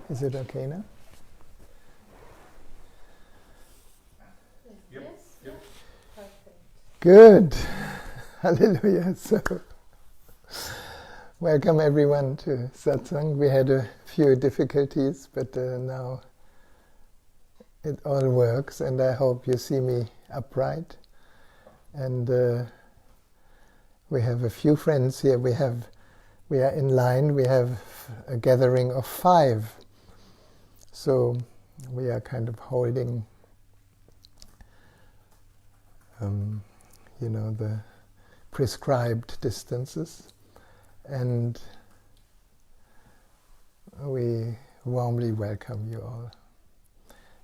Is it okay now? Yep. Yep. Perfect. Good. Hallelujah. So, welcome everyone to Satsang. We had a few difficulties, but now it all works, and I hope you see me upright. And we have a few friends here. We are in line. We have a gathering of 5. So we are kind of holding, the prescribed distances, and we warmly welcome you all.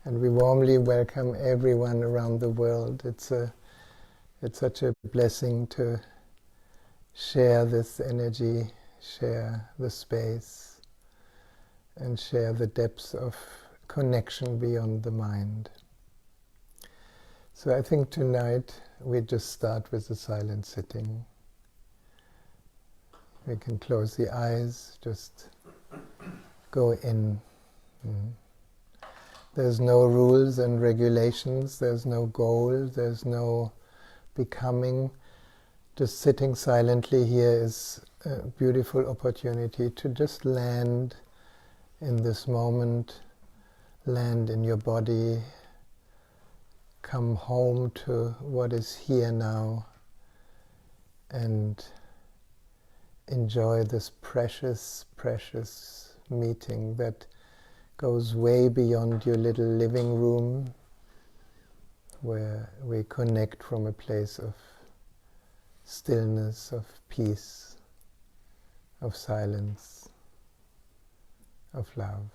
And we warmly welcome everyone around the world. It's such a blessing to share this energy, share the space, and share the depths of connection beyond the mind. So I think tonight we just start with the silent sitting. We can close the eyes, just go in. There's no rules and regulations, there's no goal, there's no becoming. Just sitting silently here is a beautiful opportunity to just land in this moment, land in your body, come home to what is here now, and enjoy this precious, precious meeting that goes way beyond your little living room, where we connect from a place of stillness, of peace, of silence, of love.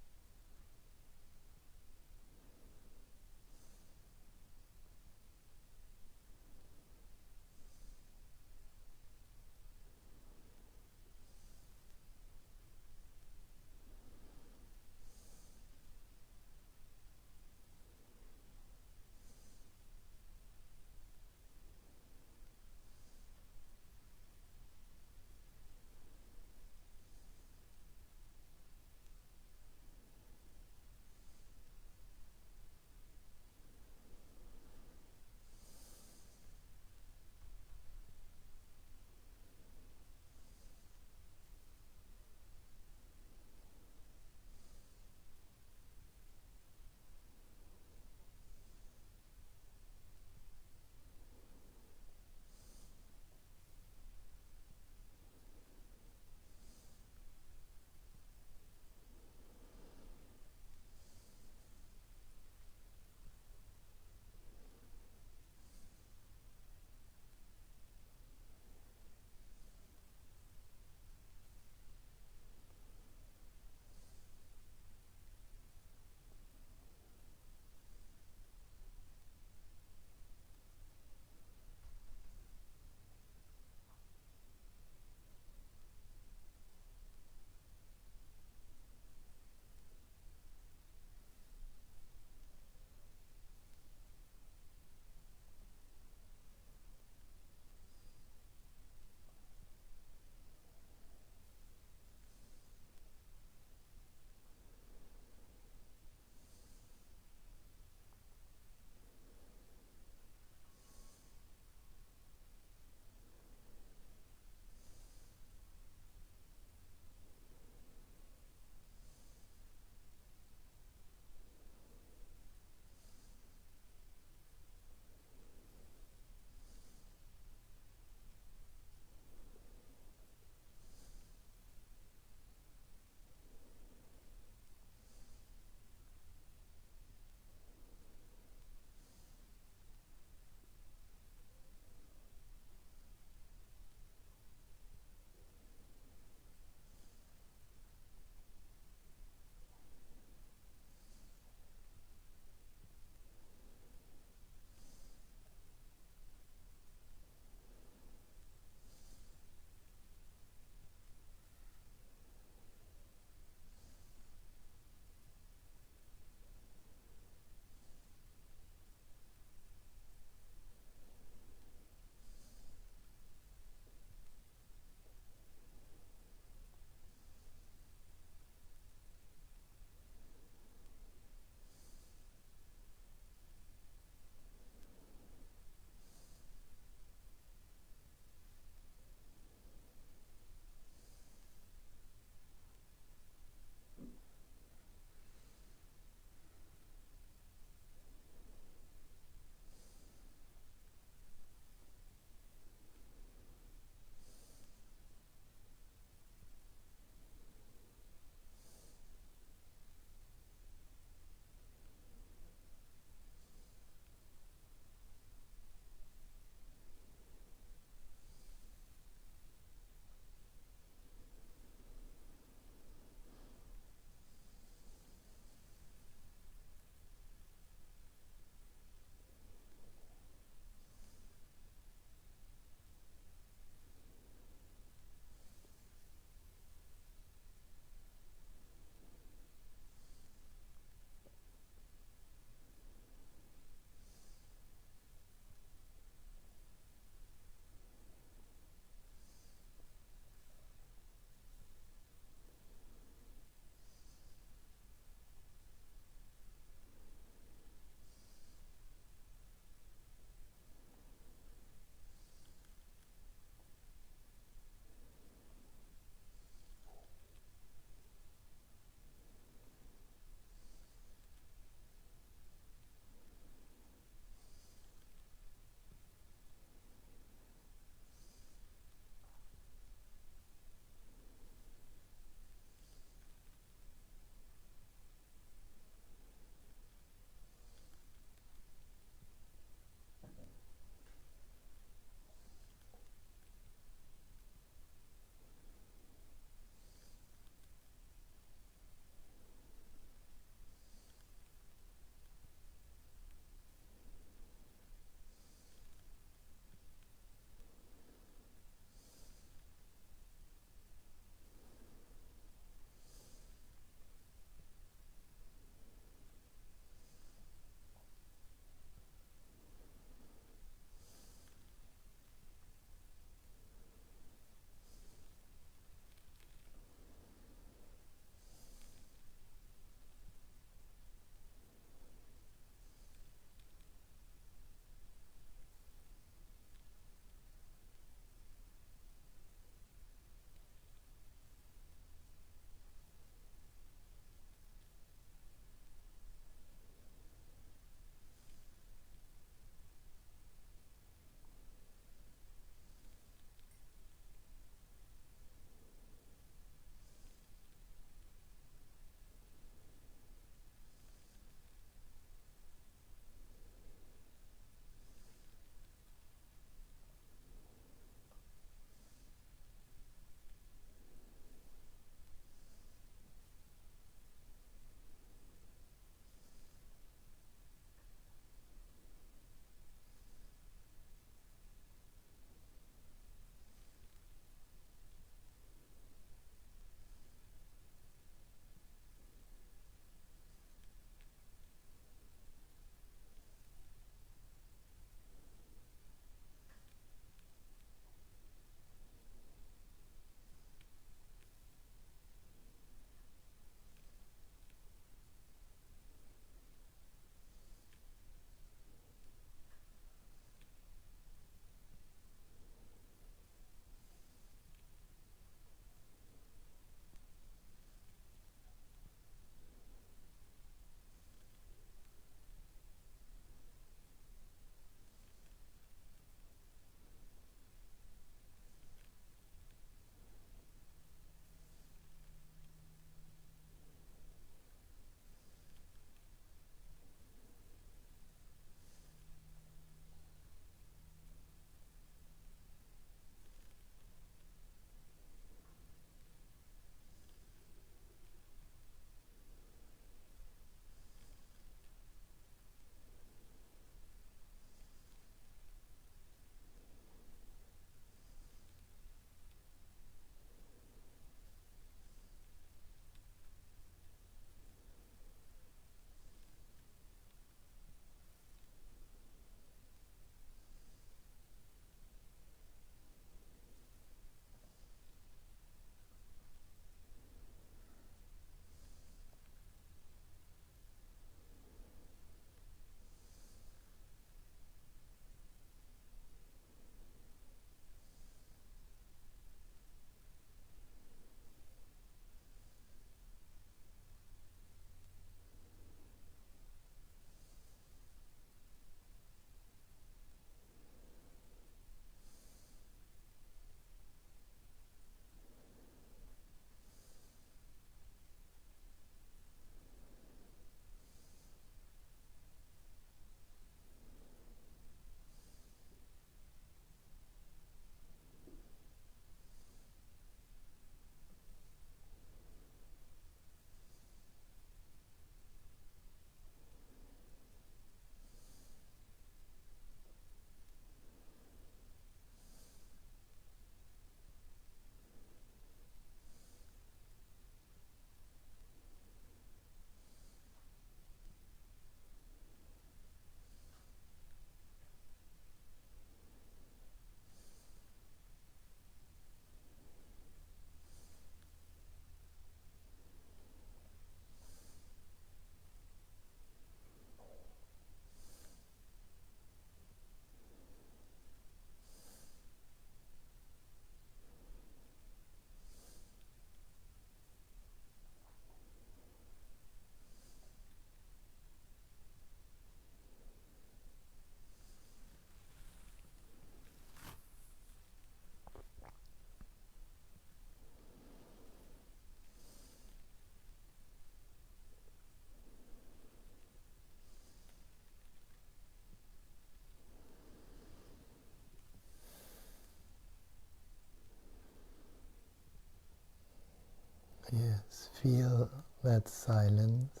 Yes, feel that silence.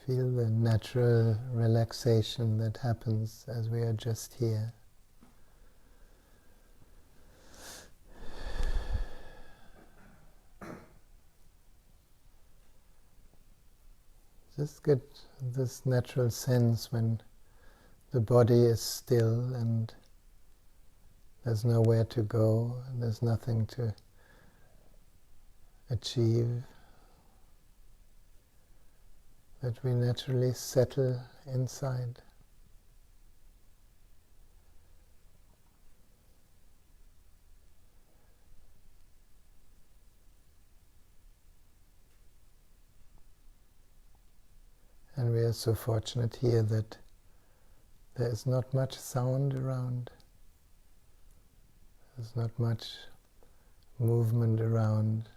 Feel the natural relaxation that happens as we are just here. Just get this natural sense when the body is still and there's nowhere to go, there's nothing to achieve, that we naturally settle inside. And we are so fortunate here that there is not much sound around. There's not much movement around.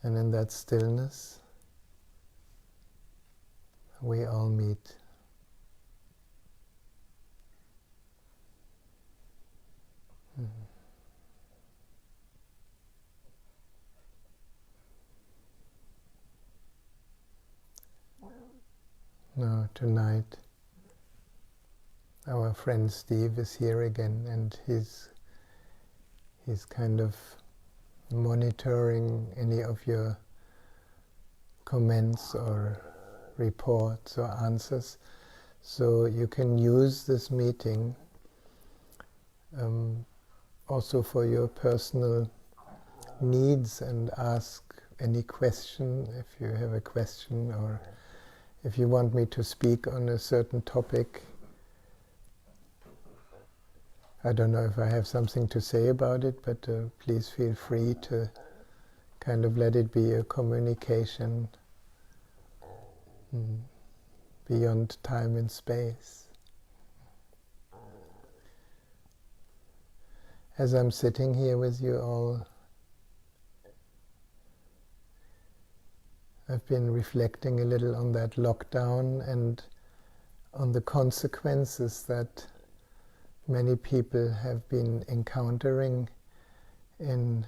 And in that stillness, we all meet. Now, tonight, our friend Steve is here again, and he's kind of monitoring any of your comments or reports or answers. So you can use this meeting also for your personal needs and ask any question if you have a question, or if you want me to speak on a certain topic. I don't know if I have something to say about it, but please feel free to kind of let it be a communication beyond time and space. As I'm sitting here with you all, I've been reflecting a little on that lockdown and on the consequences that many people have been encountering in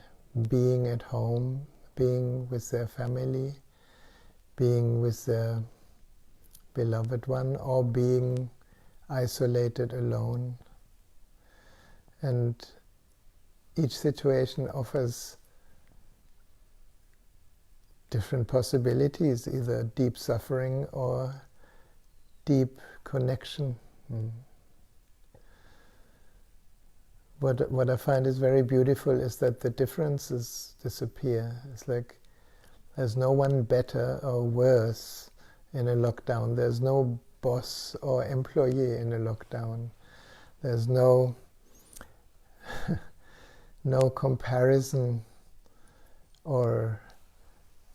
being at home, being with their family, being with their beloved one, or being isolated alone. And each situation offers different possibilities, either deep suffering or deep connection. What I find is very beautiful is that the differences disappear. It's like there's no one better or worse in a lockdown. There's no boss or employee in a lockdown. There's no comparison or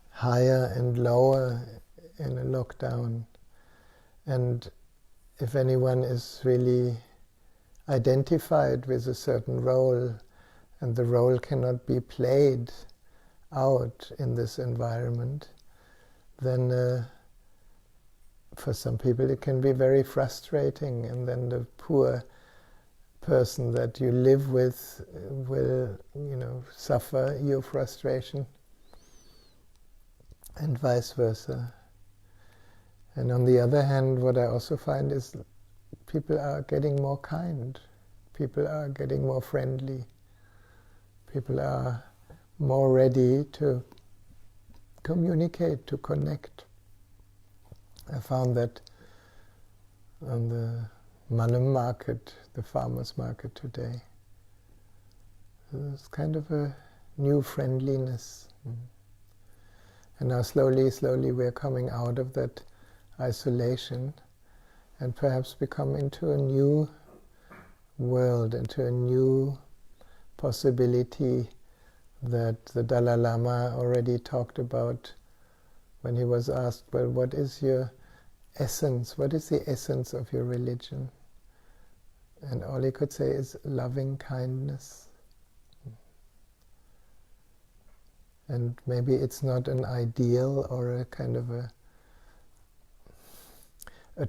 higher and lower in a lockdown. And if anyone is really identified with a certain role, and the role cannot be played out in this environment, then for some people it can be very frustrating, and then the poor person that you live with will, suffer your frustration, and vice versa. And on the other hand, what I also find is people are getting more kind, people are getting more friendly, people are more ready to communicate, to connect. I found that on the Manam market, the farmers market today, there's kind of a new friendliness. And now slowly we're coming out of that isolation and perhaps become into a new world, into a new possibility that the Dalai Lama already talked about when he was asked, well, what is your essence? What is the essence of your religion? And all he could say is loving kindness. And maybe it's not an ideal or a kind of a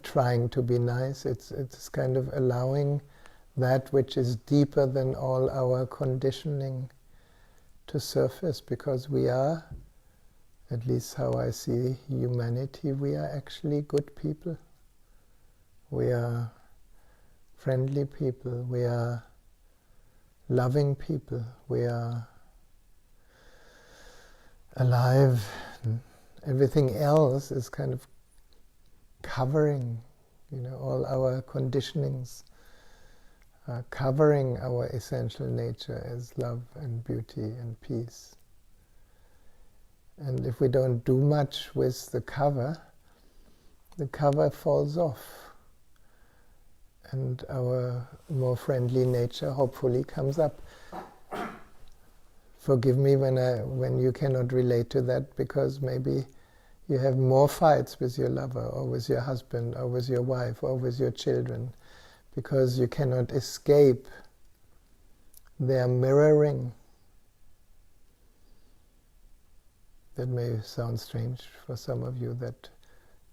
trying to be nice. It's kind of allowing that which is deeper than all our conditioning to surface, because we are, at least how I see humanity, we are actually good people. We are friendly people. We are loving people. We are alive. Everything else is kind of covering, all our conditionings are covering our essential nature as love and beauty and peace. And if we don't do much with the cover falls off, and our more friendly nature hopefully comes up. Forgive me when you cannot relate to that, because maybe you have more fights with your lover, or with your husband, or with your wife, or with your children, because you cannot escape their mirroring. That may sound strange for some of you, that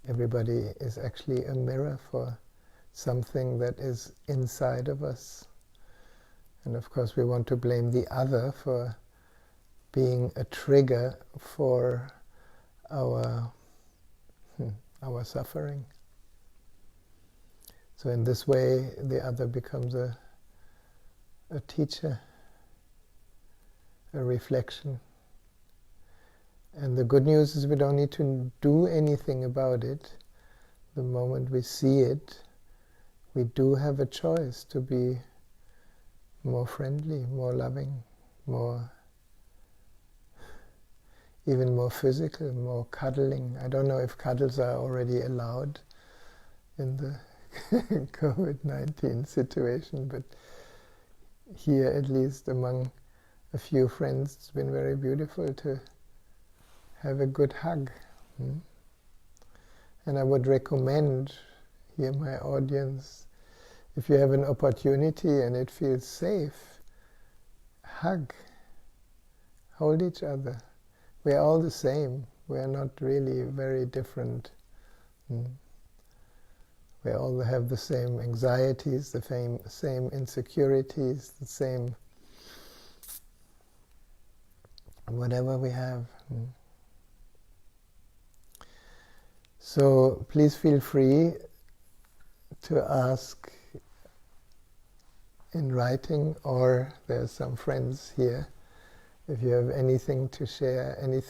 everybody is actually a mirror for something that is inside of us. And of course we want to blame the other for being a trigger for our suffering. So in this way the other becomes a teacher, a reflection. And the good news is we don't need to do anything about it. The moment we see it, we do have a choice to be more friendly, more loving, even more physical, more cuddling. I don't know if cuddles are already allowed in the COVID-19 situation, but here, at least among a few friends, it's been very beautiful to have a good hug. And I would recommend here, my audience, if you have an opportunity and it feels safe, hug, hold each other. We are all the same. We are not really very different. We all have the same anxieties, the same insecurities, the same whatever we have. So please feel free to ask in writing, or there's some friends here, if you have anything to share, any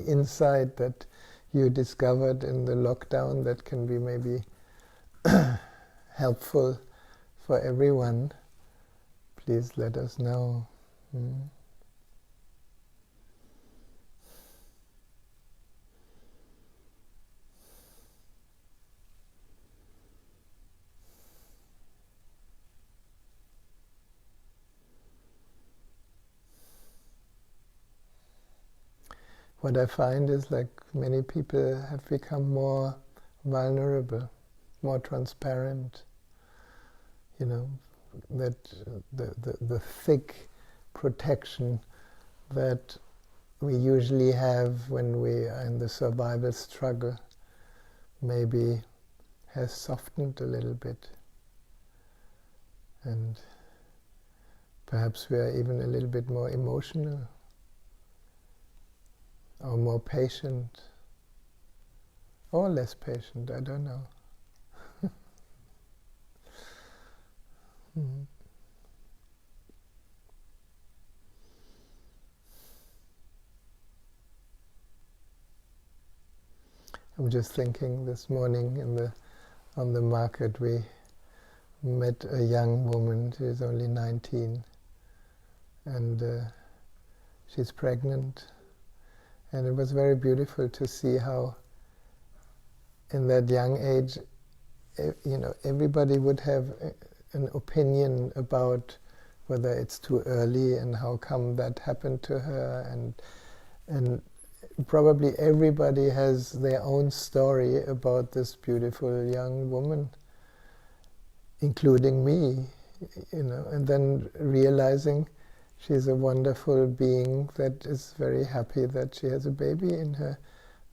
insight that you discovered in the lockdown that can be maybe helpful for everyone, please let us know. What I find is, like, many people have become more vulnerable, more transparent. That the thick protection that we usually have when we are in the survival struggle maybe has softened a little bit. And perhaps we are even a little bit more emotional, or more patient, or less patient, I don't know. I'm just thinking, this morning on the market we met a young woman. She's only 19, and she's pregnant. And it was very beautiful to see how, in that young age, everybody would have an opinion about whether it's too early and how come that happened to her, and probably everybody has their own story about this beautiful young woman, including me, and then realizing she's a wonderful being that is very happy that she has a baby in her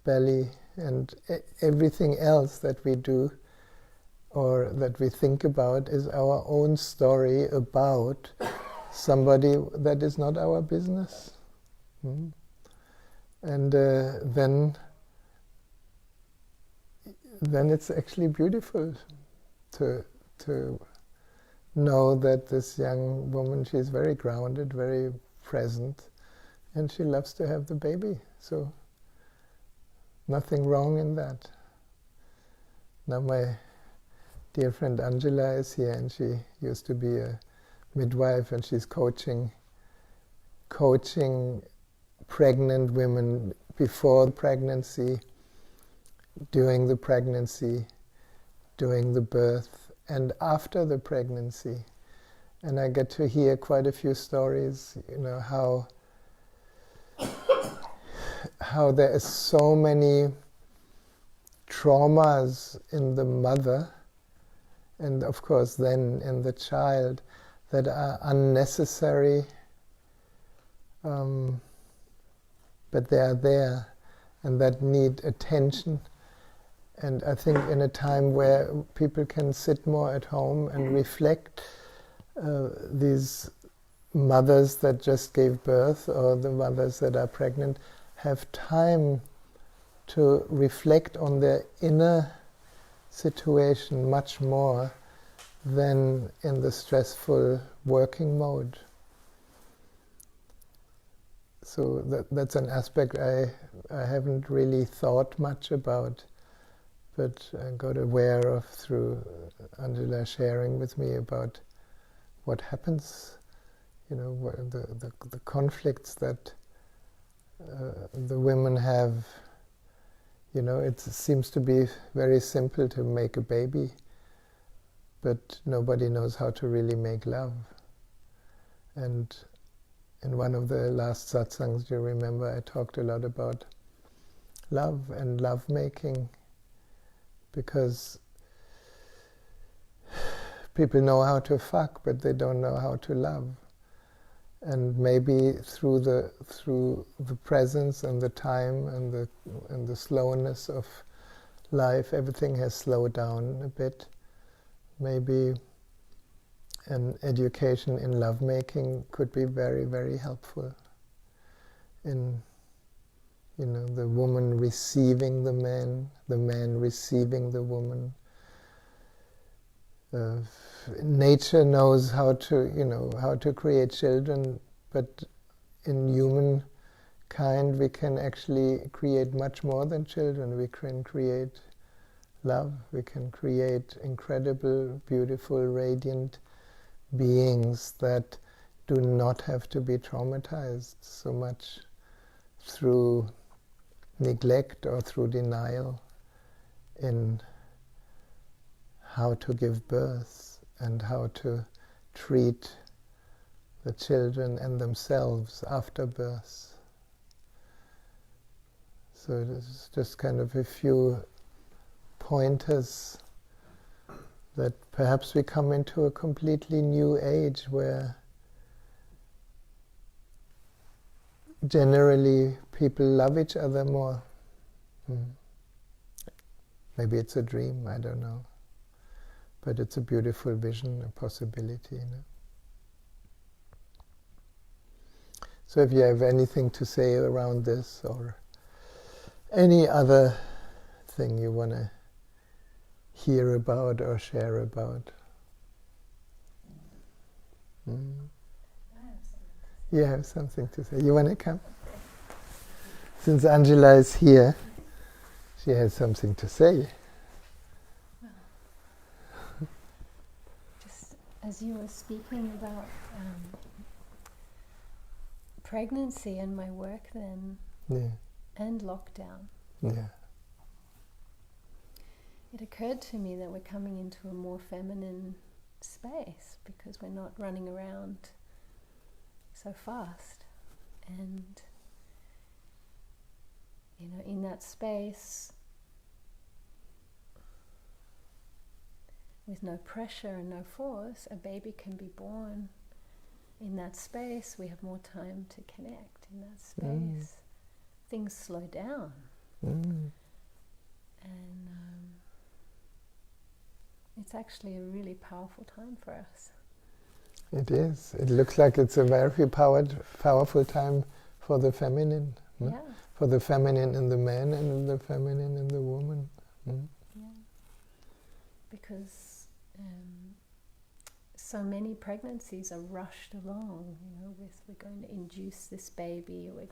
belly, and everything else that we do or that we think about is our own story about somebody that is not our business. And then it's actually beautiful to know that this young woman, she's very grounded, very present, and she loves to have the baby. So nothing wrong in that. Now my dear friend Angela is here, and she used to be a midwife, and she's coaching pregnant women before pregnancy, during the pregnancy, during the birth, and after the pregnancy. And I get to hear quite a few stories, how there is so many traumas in the mother, and of course then in the child, that are unnecessary, but they are there, and that need attention. And I think in a time where people can sit more at home and reflect, these mothers that just gave birth, or the mothers that are pregnant, have time to reflect on their inner situation much more than in the stressful working mode. So that's an aspect I haven't really thought much about, but I got aware of through Angela sharing with me about what happens, the conflicts that the women have. It seems to be very simple to make a baby, but nobody knows how to really make love. And in one of the last satsangs, you remember, I talked a lot about love and love-making, because people know how to fuck, but they don't know how to love. And maybe through the presence and the time and the slowness of life, everything has slowed down a bit. Maybe an education in lovemaking could be very, very helpful in, the woman receiving the man receiving the woman. Nature knows how to create children, but in humankind we can actually create much more than children. We can create love. We can create incredible, beautiful, radiant beings that do not have to be traumatized so much through neglect or through denial in how to give birth and how to treat the children and themselves after birth. So it's just kind of a few pointers that perhaps we come into a completely new age where generally people love each other more. Maybe it's a dream, I don't know. But it's a beautiful vision, a possibility. So if you have anything to say around this, or any other thing you want to hear about or share about. You have something to say. You want to come? Since Angela is here, she has something to say. As you were speaking about pregnancy and my work then, and lockdown, it occurred to me that we're coming into a more feminine space because we're not running around so fast. And, in that space, with no pressure and no force, a baby can be born. In that space, we have more time to connect. In that space, things slow down. And it's actually a really powerful time for us. It is. It looks like it's a very powerful time for the feminine. No? Yeah. For the feminine in the man and the feminine in the woman. Mm. Yeah. Because so many pregnancies are rushed along, with we're going to induce this baby, or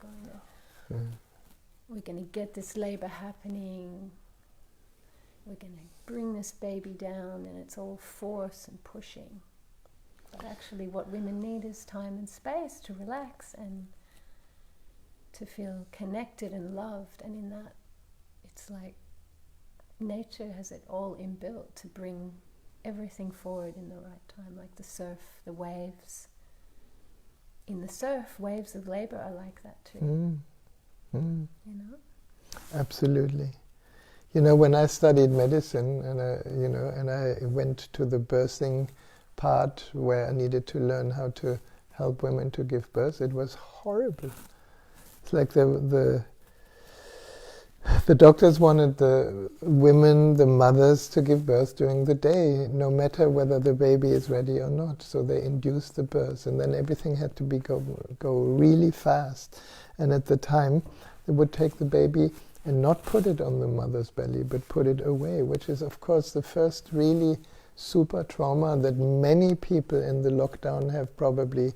we're going to get this labor happening, we're going to bring this baby down, and it's all force and pushing. But actually what women need is time and space to relax and to feel connected and loved, and in that it's like nature has it all inbuilt to bring everything forward in the right time, like the surf, the waves. In the surf, waves of labor are like that too. Absolutely. When I studied medicine and I went to the birthing part where I needed to learn how to help women to give birth, it was horrible. It's like the doctors wanted the women, the mothers, to give birth during the day, no matter whether the baby is ready or not. So they induced the birth, and then everything had to go really fast. And at the time, they would take the baby and not put it on the mother's belly, but put it away, which is, of course, the first really super trauma that many people in the lockdown have probably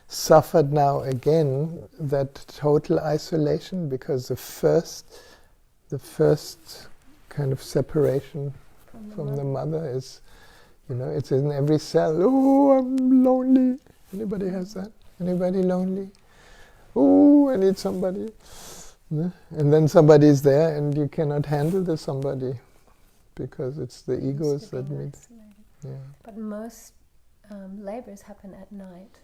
suffered now again, that total isolation, because the first kind of separation from the mother is, it's in every cell. Oh, I'm lonely. Anybody has that? Anybody lonely? Oh, I need somebody. And then somebody's there and you cannot handle the somebody because it's the egos that meet. Yeah. But most labors happen at night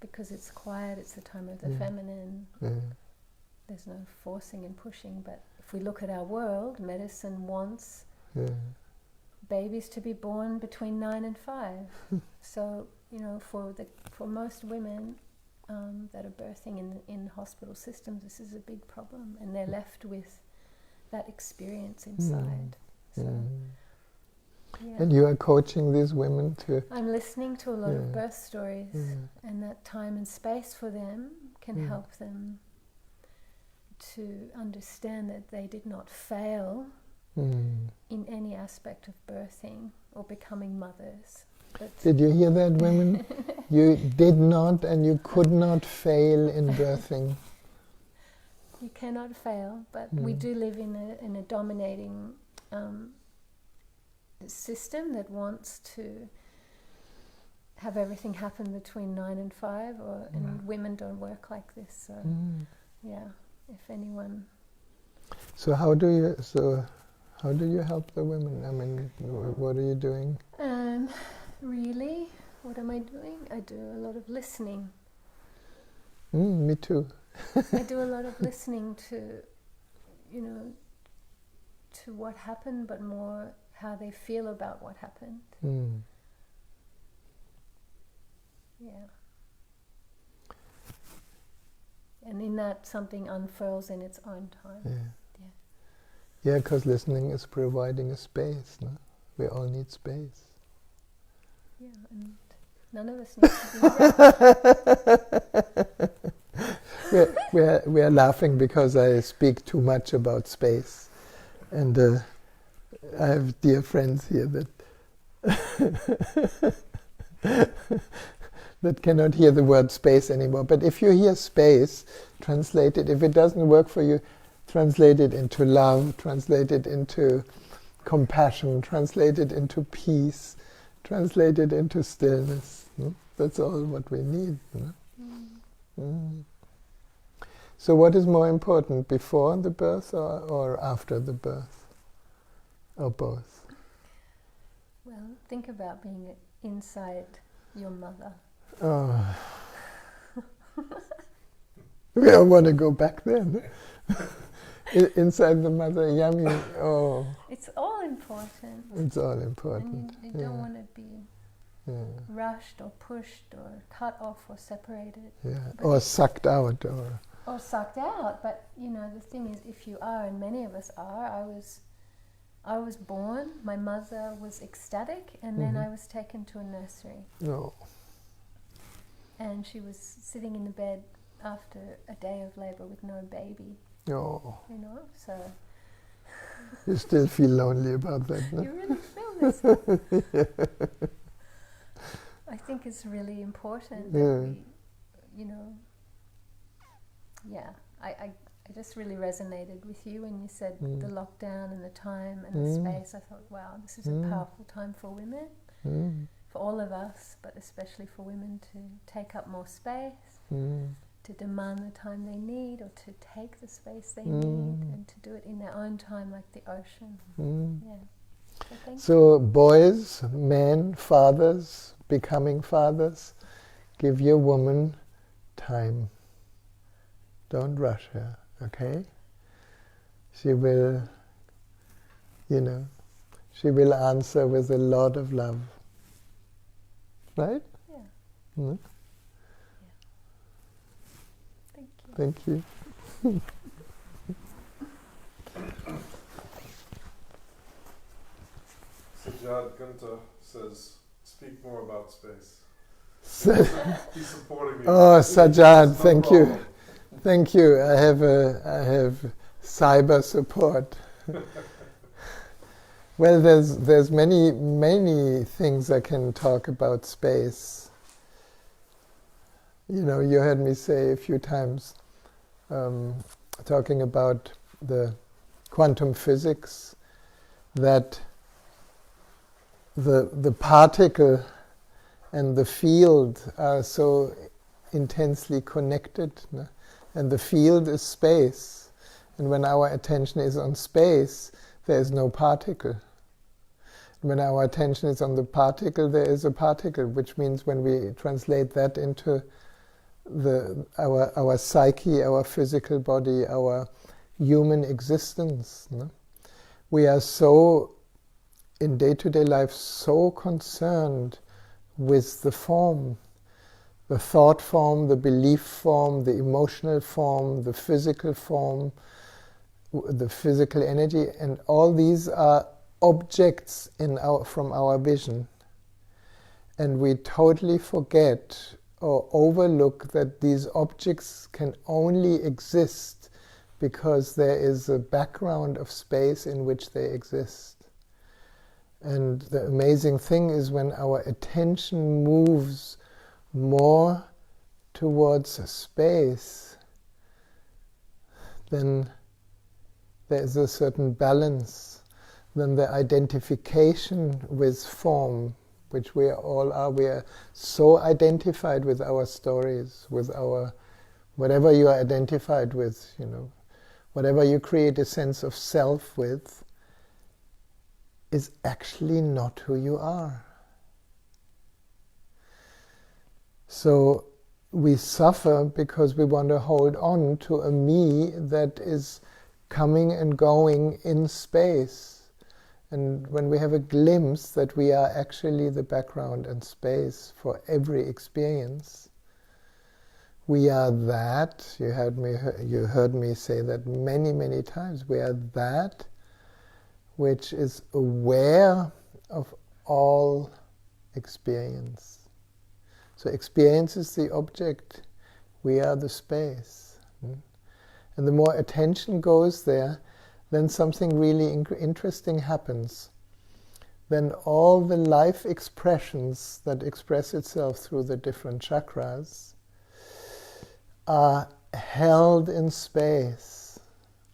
because it's quiet, it's the time of the feminine. Yeah. There's no forcing and pushing, but if we look at our world, medicine wants babies to be born between 9 and 5. So, for most women that are birthing in hospital systems, this is a big problem, and they're left with that experience inside. So, yeah. And you are coaching these women to... I'm listening to a lot of birth stories, and that time and space for them can help them to understand that they did not fail in any aspect of birthing or becoming mothers. But did you hear that, women? You did not and you could not fail in birthing. You cannot fail, but we do live in a dominating system that wants to have everything happen between 9 and 5, and women don't work like this. So, if anyone. So how do you help the women? I mean, what are you doing? Really, what am I doing? I do a lot of listening. Me too. I do a lot of listening to, to what happened, but more how they feel about what happened. Yeah. And in that, something unfurls in its own time. Yeah, because listening is providing a space, no? We all need space. Yeah, and none of us need to be right. We are laughing because I speak too much about space. And I have dear friends here that cannot hear the word space anymore. But if you hear space, translate it. If it doesn't work for you, translate it into love, translate it into compassion, translate it into peace, translate it into stillness. No? That's all what we need. No? So what is more important, before the birth or after the birth? Or both? Well, think about being inside your mother. Oh. We don't want to go back then. Inside the mother, yummy. Oh. It's all important. It's all important. And you don't want to be rushed or pushed or cut off or separated. Yeah. Or sucked out. Or sucked out. But, the thing is, if you are, and many of us are, I was I was born, my mother was ecstatic, and then I was taken to a nursery. No. And she was sitting in the bed after a day of labour with no baby. Oh. You know, so... You still feel lonely about that, no? You really feel this. I think it's really important that we, you know... Yeah, I just really resonated with you when you said the lockdown and the time and the space. I thought, wow, this is a powerful time for women, for all of us, but especially for women to take up more space, to demand the time they need, or to take the space they need, and to do it in their own time, like the ocean. Yeah. So thank you. So boys, men, fathers, becoming fathers, give your woman time. Don't rush her, okay? She will, you know, she will answer with a lot of love. Right? Yeah. Mm? Yeah. Thank you. Sajad Gunta says, speak more about space. He's supporting me. Oh, Sajad, thank you. Problem. Thank you. I have cyber support. Well, there's many things I can talk about space. You know, you heard me say a few times, talking about the quantum physics, that the particle and the field are so intensely connected, no? And the field is space. And when our attention is on space, there is no particle. When our attention is on the particle, there is a particle, which means when we translate that into our psyche, our physical body, our human existence, no? We are so, in day-to-day life, so concerned with the form, the thought form, the belief form, the emotional form, the physical form, the physical energy, and all these are objects from our vision. And we totally forget or overlook that these objects can only exist because there is a background of space in which they exist. And the amazing thing is when our attention moves more towards space, then there is a certain balance. Then the identification with form, which we all are, we are so identified with our stories, with our, whatever you are identified with, you know, whatever you create a sense of self with, is actually not who you are. So we suffer because we want to hold on to a me that is coming and going in space. And when we have a glimpse that we are actually the background and space for every experience, we are that. You heard me say that many, many times. We are that which is aware of all experience. So experience is the object, we are the space. And the more attention goes there, then something really interesting happens. Then all the life expressions that express itself through the different chakras are held in space,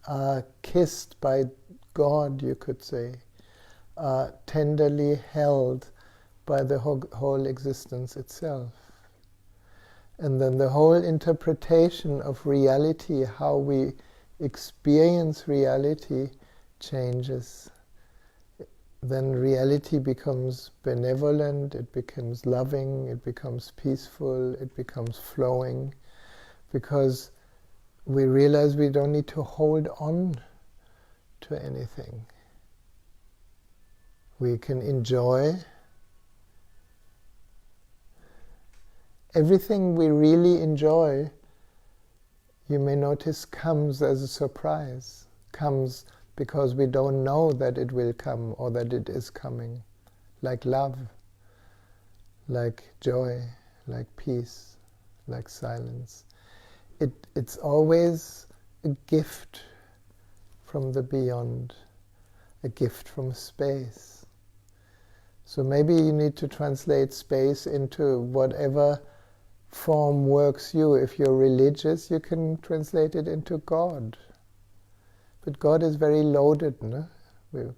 are kissed by God, you could say, are tenderly held by the whole existence itself. And then the whole interpretation of reality, how we experience reality, changes. Then reality becomes benevolent, it becomes loving, it becomes peaceful, it becomes flowing, because we realize we don't need to hold on to anything. We can enjoy everything we really enjoy. You may notice comes as a surprise, comes because we don't know that it will come or that it is coming. Like love, like joy, like peace, like silence. It's always a gift from the beyond, a gift from space. So maybe you need to translate space into whatever form works you. If you're religious, you can translate it into God. But God is very loaded, no?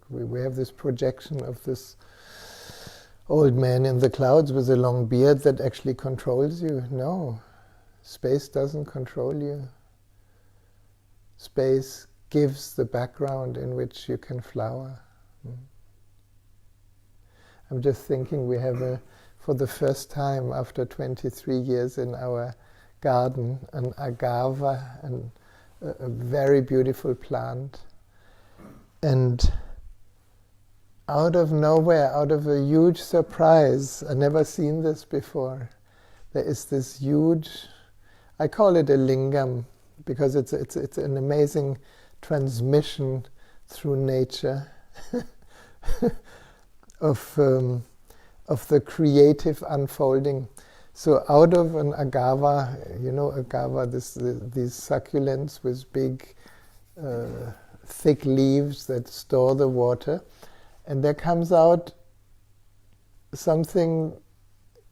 We have this projection of this old man in the clouds with a long beard that actually controls you. No, space doesn't control you. Space gives the background in which you can flower. I'm just thinking we have for the first time after 23 years in our garden, an agava, a very beautiful plant. And out of nowhere, out of a huge surprise, I've never seen this before, there is this huge, I call it a lingam, because it's an amazing transmission through nature of the creative unfolding. So out of an agava, agava, these succulents with big, thick leaves that store the water, and there comes out something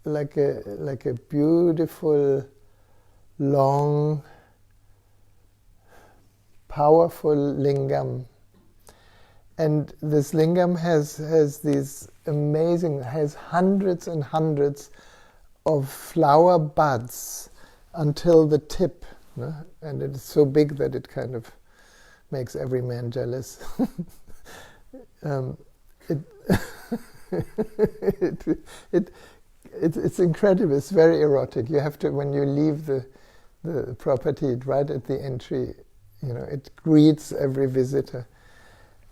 like a beautiful, long, powerful lingam. And this lingam has these amazing, has hundreds and hundreds of flower buds until the tip, no? And it's so big that it kind of makes every man jealous. It's incredible. It's very erotic. You have to, when you leave the property right at the entry, it greets every visitor.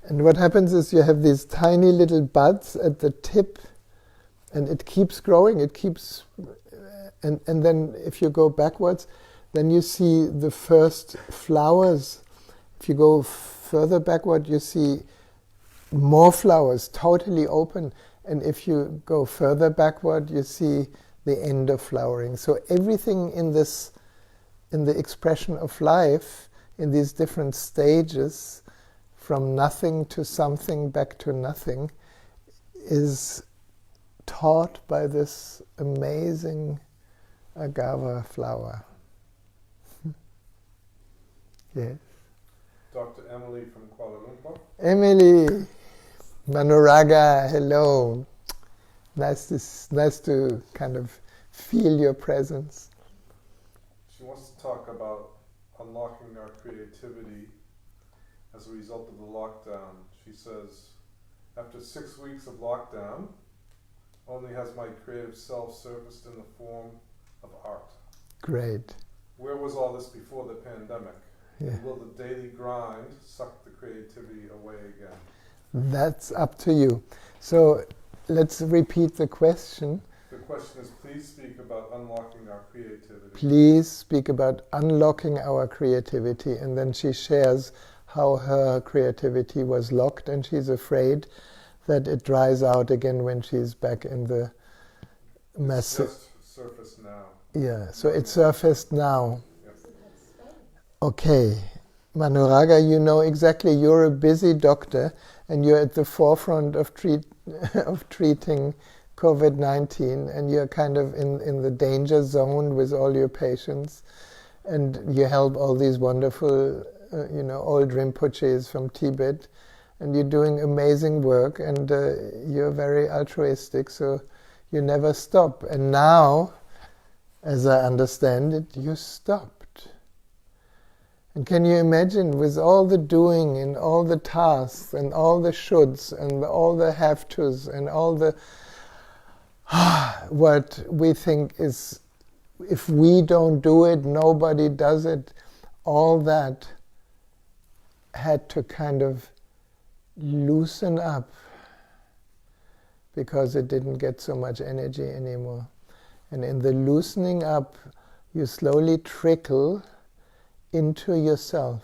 And what happens is you have these tiny little buds at the tip, and it keeps growing. It keeps, and then if you go backwards, then you see the first flowers. If you go further backward, you see more flowers, totally open. And if you go further backward, you see the end of flowering. So everything in the expression of life, in these different stages, from nothing to something back to nothing, is taught by this amazing agava flower. Yes. Dr. Emily from Kuala Lumpur. Emily, Manuraga, hello. Nice to kind of feel your presence. She wants to talk about unlocking our creativity as a result of the lockdown. She says, after 6 weeks of lockdown, only has my creative self surfaced in the form of art. Great. Where was all this before the pandemic? Yeah. Will the daily grind suck the creativity away again? That's up to you. So let's repeat the question. The question is, please speak about unlocking our creativity. Please speak about unlocking our creativity. And then she shares how her creativity was locked, and she's afraid that it dries out again when she's back in the mess. It's just surfaced now. Yeah, so it surfaced now. Yes. Okay, Manuraga, you know exactly, you're a busy doctor and you're at the forefront of treating COVID-19, and you're kind of in the danger zone with all your patients, and you help all these wonderful old Rinpoches from Tibet, and you're doing amazing work, and you're very altruistic, so you never stop. And now, as I understand it, you stopped. And can you imagine, with all the doing and all the tasks and all the shoulds and all the have tos and all the what we think is, if we don't do it, nobody does it, all that had to kind of loosen up because it didn't get so much energy anymore. And in the loosening up, you slowly trickle into yourself.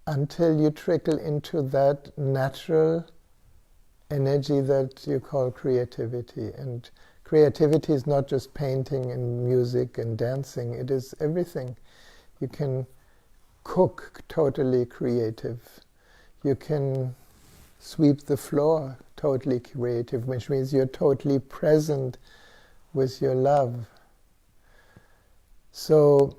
until you trickle into that natural energy that you call creativity. And creativity is not just painting and music and dancing, it is everything. You can cook totally creative. You can sweep the floor totally creative, which means you're totally present with your love. So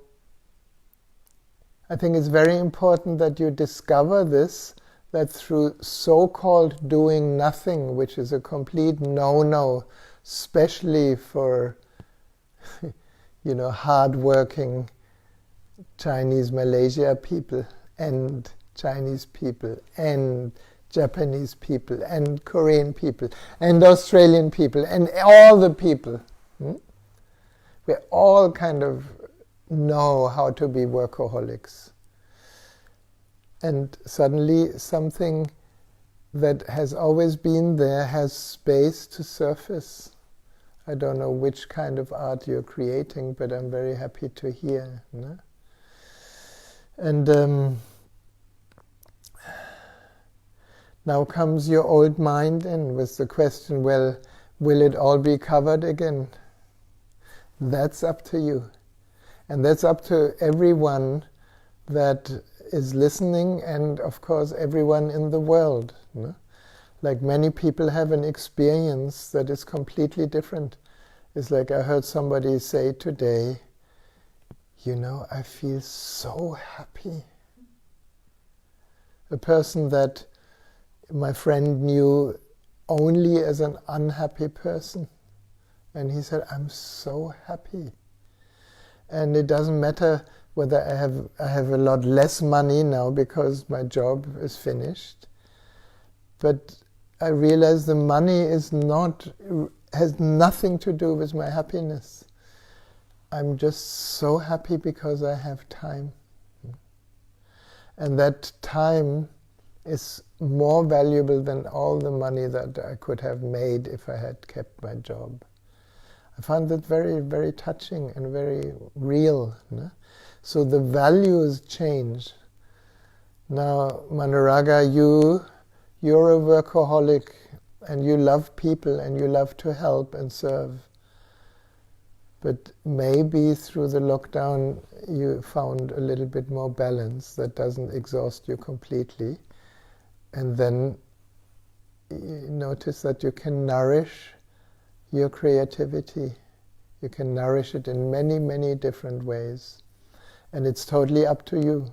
I think it's very important that you discover this, that through so-called doing nothing, which is a complete no-no, especially for hard-working Chinese Malaysia people and Chinese people and Japanese people and Korean people and Australian people and all the people. We all kind of know how to be workaholics. And suddenly something that has always been there has space to surface. I don't know which kind of art you're creating, but I'm very happy to hear. No? And now comes your old mind in with the question, well, will it all be covered again? That's up to you. And that's up to everyone that is listening, and of course everyone in the world. No? Like many people have an experience that is completely different. It's like I heard somebody say today, I feel so happy. A person that my friend knew only as an unhappy person. And he said, I'm so happy. And it doesn't matter whether I have a lot less money now because my job is finished. But I realize the money has nothing to do with my happiness. I'm just so happy because I have time. And that time is more valuable than all the money that I could have made if I had kept my job. I found that very, very touching and very real. No? So the values change. Now, Manaraga, you're a workaholic and you love people and you love to help and serve. But maybe through the lockdown you found a little bit more balance that doesn't exhaust you completely. And then you notice that you can nourish your creativity. You can nourish it in many, many different ways. And it's totally up to you.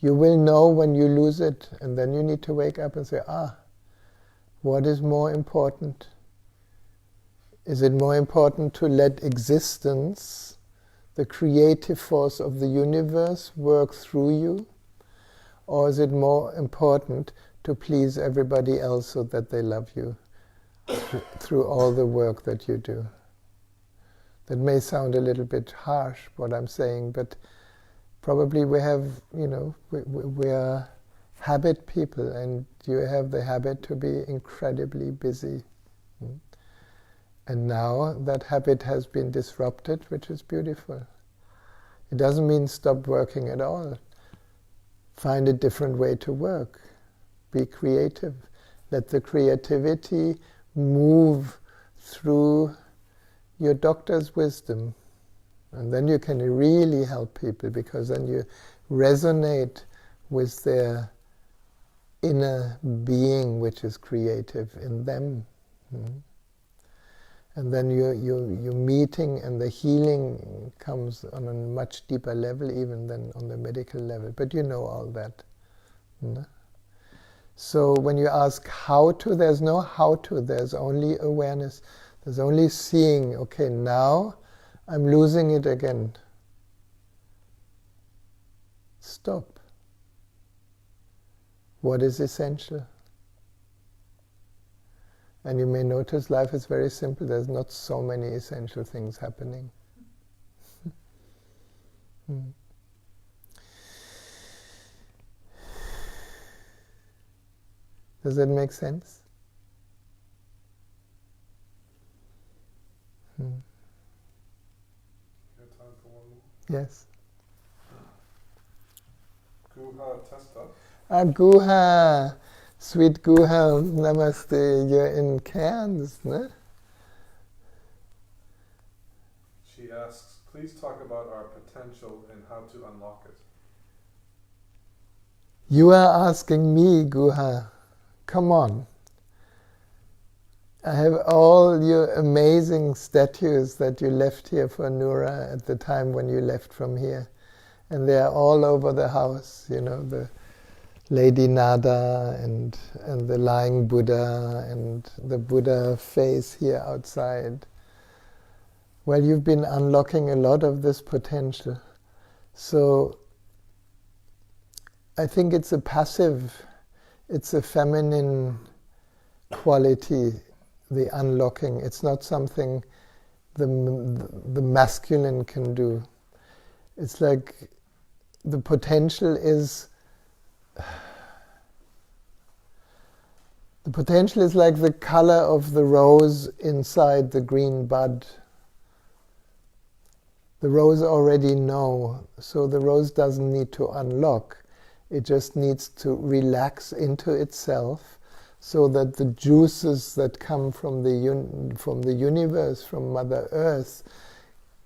You will know when you lose it, and then you need to wake up and say, what is more important? Is it more important to let existence, the creative force of the universe, work through you? Or is it more important to please everybody else so that they love you through all the work that you do? That may sound a little bit harsh, what I'm saying, but probably we have, we are habit people, and you have the habit to be incredibly busy. And now that habit has been disrupted, which is beautiful. It doesn't mean stop working at all. Find a different way to work. Be creative. Let the creativity move through your doctor's wisdom. And then you can really help people, because then you resonate with their inner being, which is creative in them. And then your meeting and the healing comes on a much deeper level even than on the medical level. But you know all that. So when you ask how to, there's no how to, there's only awareness. There's only seeing, okay, now I'm losing it again. Stop. What is essential? And you may notice life is very simple. There's not so many essential things happening. Does that make sense? You have time for one more? Yes. Guha Testa. Guha, sweet Guha, namaste. You're in Cairns, no? She asks, please talk about our potential and how to unlock it. You are asking me, Guha. Come on. I have all your amazing statues that you left here for Nura at the time when you left from here. And they are all over the house, the Lady Nada and the lying Buddha and the Buddha face here outside. Well, you've been unlocking a lot of this potential. So I think it's a feminine quality, the unlocking. It's not something the masculine can do. It's like the potential is like the color of the rose inside the green bud. The rose already knows, so the rose doesn't need to unlock. It just needs to relax into itself so that the juices that come from the universe, from Mother Earth,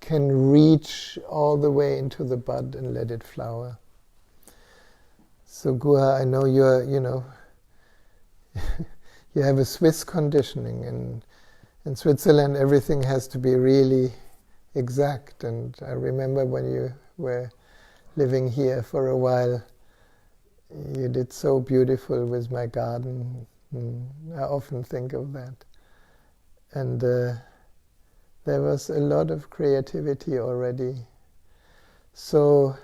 can reach all the way into the bud and let it flower. So Guha, I know you have a Swiss conditioning. In Switzerland, everything has to be really exact. And I remember when you were living here for a while, you did so beautiful with my garden. I often think of that. And there was a lot of creativity already. So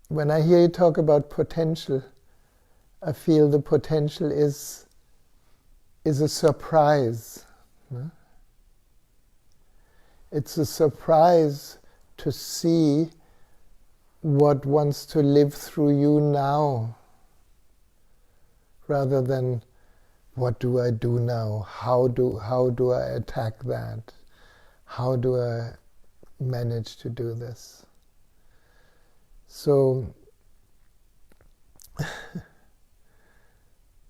when I hear you talk about potential, I feel the potential is a surprise. It's a surprise to see what wants to live through you now, rather than what do I do now? How do I attack that? How do I manage to do this? So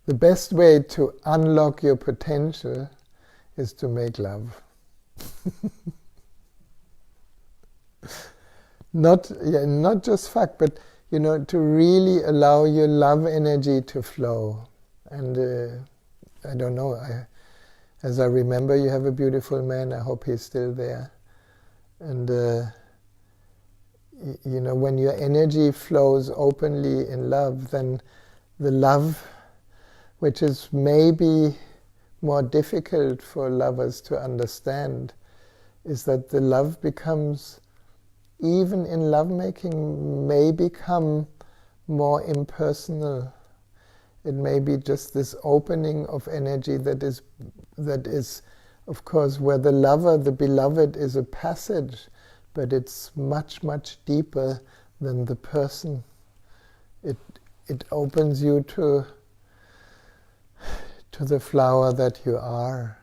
the best way to unlock your potential is to make love. Not just fuck, but to really allow your love energy to flow. And I don't know, as I remember, you have a beautiful man. I hope he's still there. And when your energy flows openly in love, then the love, which is maybe more difficult for lovers to understand, is that the love becomes, even in lovemaking, may become more impersonal. It may be just this opening of energy that is, of course, where the lover, the beloved, is a passage, but it's much, much deeper than the person. It opens you to the flower that you are,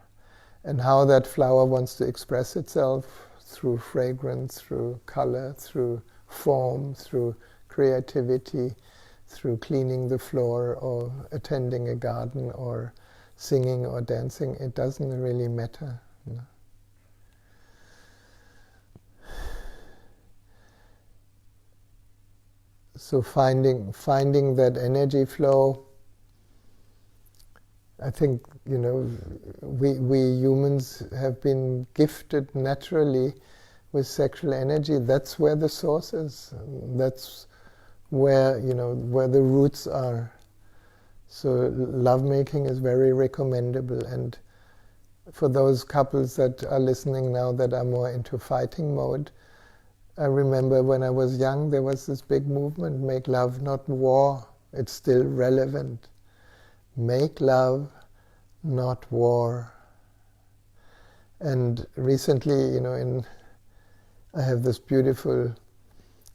and how that flower wants to express itself through fragrance, through color, through form, through creativity, through cleaning the floor or attending a garden or singing or dancing. It doesn't really matter. So finding that energy flow, I think, we humans have been gifted naturally with sexual energy. That's where the source is. That's where the roots are. So lovemaking is very recommendable. And for those couples that are listening now that are more into fighting mode, I remember when I was young, there was this big movement, make love, not war. It's still relevant. Make love, not war. And recently, I have this beautiful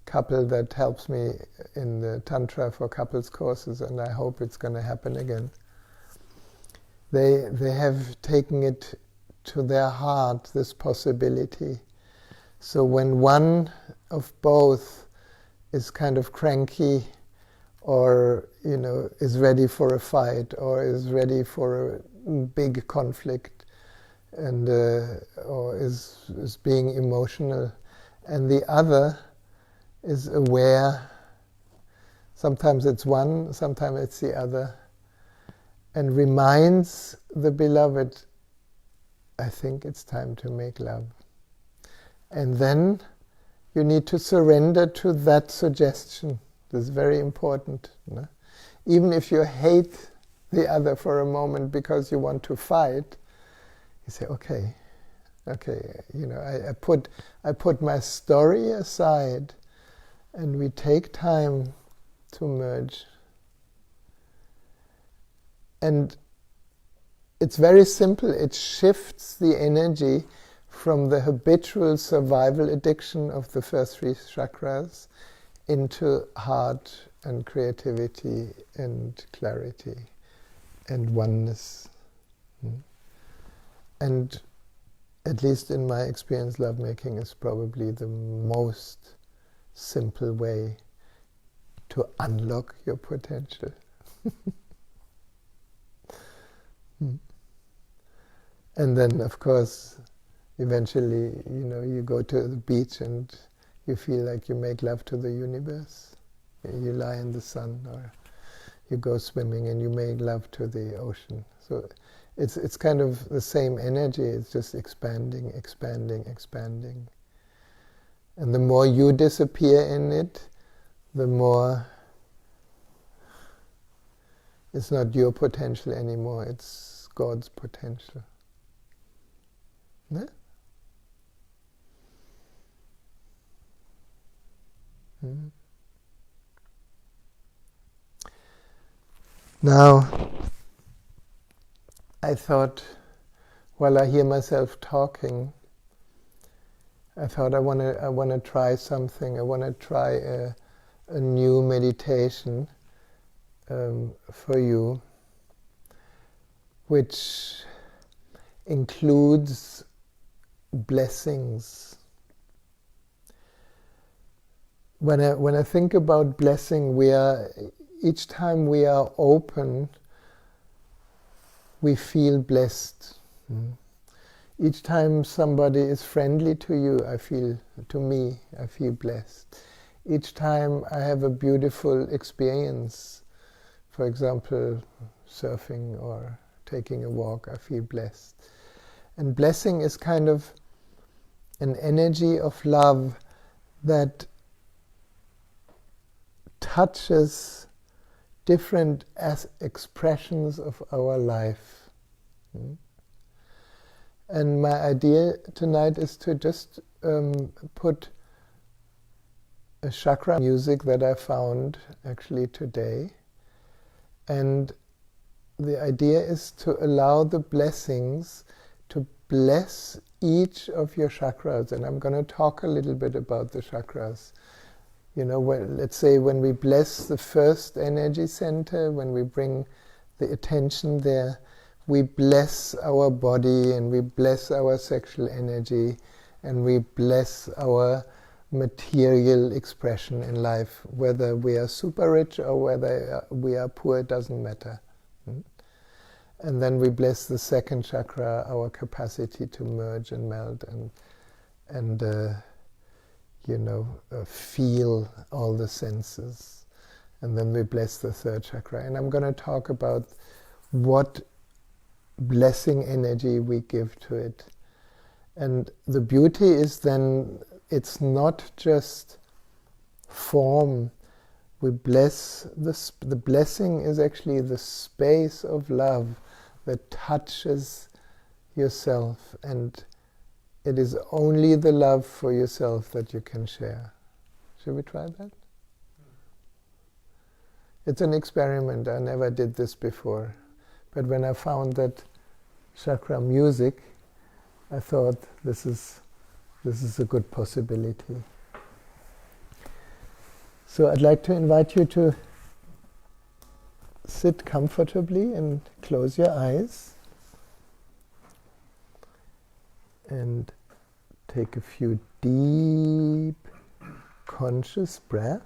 couple that helps me in the Tantra for couples courses, and I hope it's going to happen again. They have taken it to their heart, this possibility. So when one of both is kind of cranky, or is ready for a fight, or is ready for a big conflict, and or is being emotional, and the other is aware. Sometimes it's one, sometimes it's the other, and reminds the beloved, I think it's time to make love. And then you need to surrender to that suggestion. This is very important. No? Even if you hate the other for a moment because you want to fight, you say, okay, I put my story aside, and we take time to merge. And it's very simple. It shifts the energy from the habitual survival addiction of the first three chakras into heart and creativity and clarity and oneness. And at least in my experience, lovemaking is probably the most simple way to unlock your potential. And then, of course, eventually, you go to the beach and you feel like you make love to the universe. You lie in the sun, or you go swimming and you make love to the ocean. So it's kind of the same energy. It's just expanding, expanding, expanding. And the more you disappear in it, the more it's not your potential anymore, it's God's potential. No? Now, I thought, while I hear myself talking, I thought I want to try something. I want to try a new meditation for you, which includes blessings. When I think about blessing, each time we are open, we feel blessed. Each time somebody is friendly to you, I feel blessed. Each time I have a beautiful experience, for example, surfing or taking a walk, I feel blessed. And blessing is kind of an energy of love that touches different expressions of our life. And my idea tonight is to just put a chakra music that I found actually today. And the idea is to allow the blessings to bless each of your chakras. And I'm going to talk a little bit about the chakras. Let's say when we bless the first energy center, when we bring the attention there, we bless our body and we bless our sexual energy and we bless our material expression in life. Whether we are super rich or whether we are poor, it doesn't matter. And then we bless the second chakra, our capacity to merge and melt and feel all the senses. And then we bless the third chakra. And I'm going to talk about what blessing energy we give to it. And the beauty is then it's not just form. We bless, the blessing is actually the space of love that touches yourself, and it is only the love for yourself that you can share. Should we try that? It's an experiment. I never did this before. But when I found that chakra music, I thought this is a good possibility. So I'd like to invite you to sit comfortably and close your eyes and take a few deep, conscious breaths.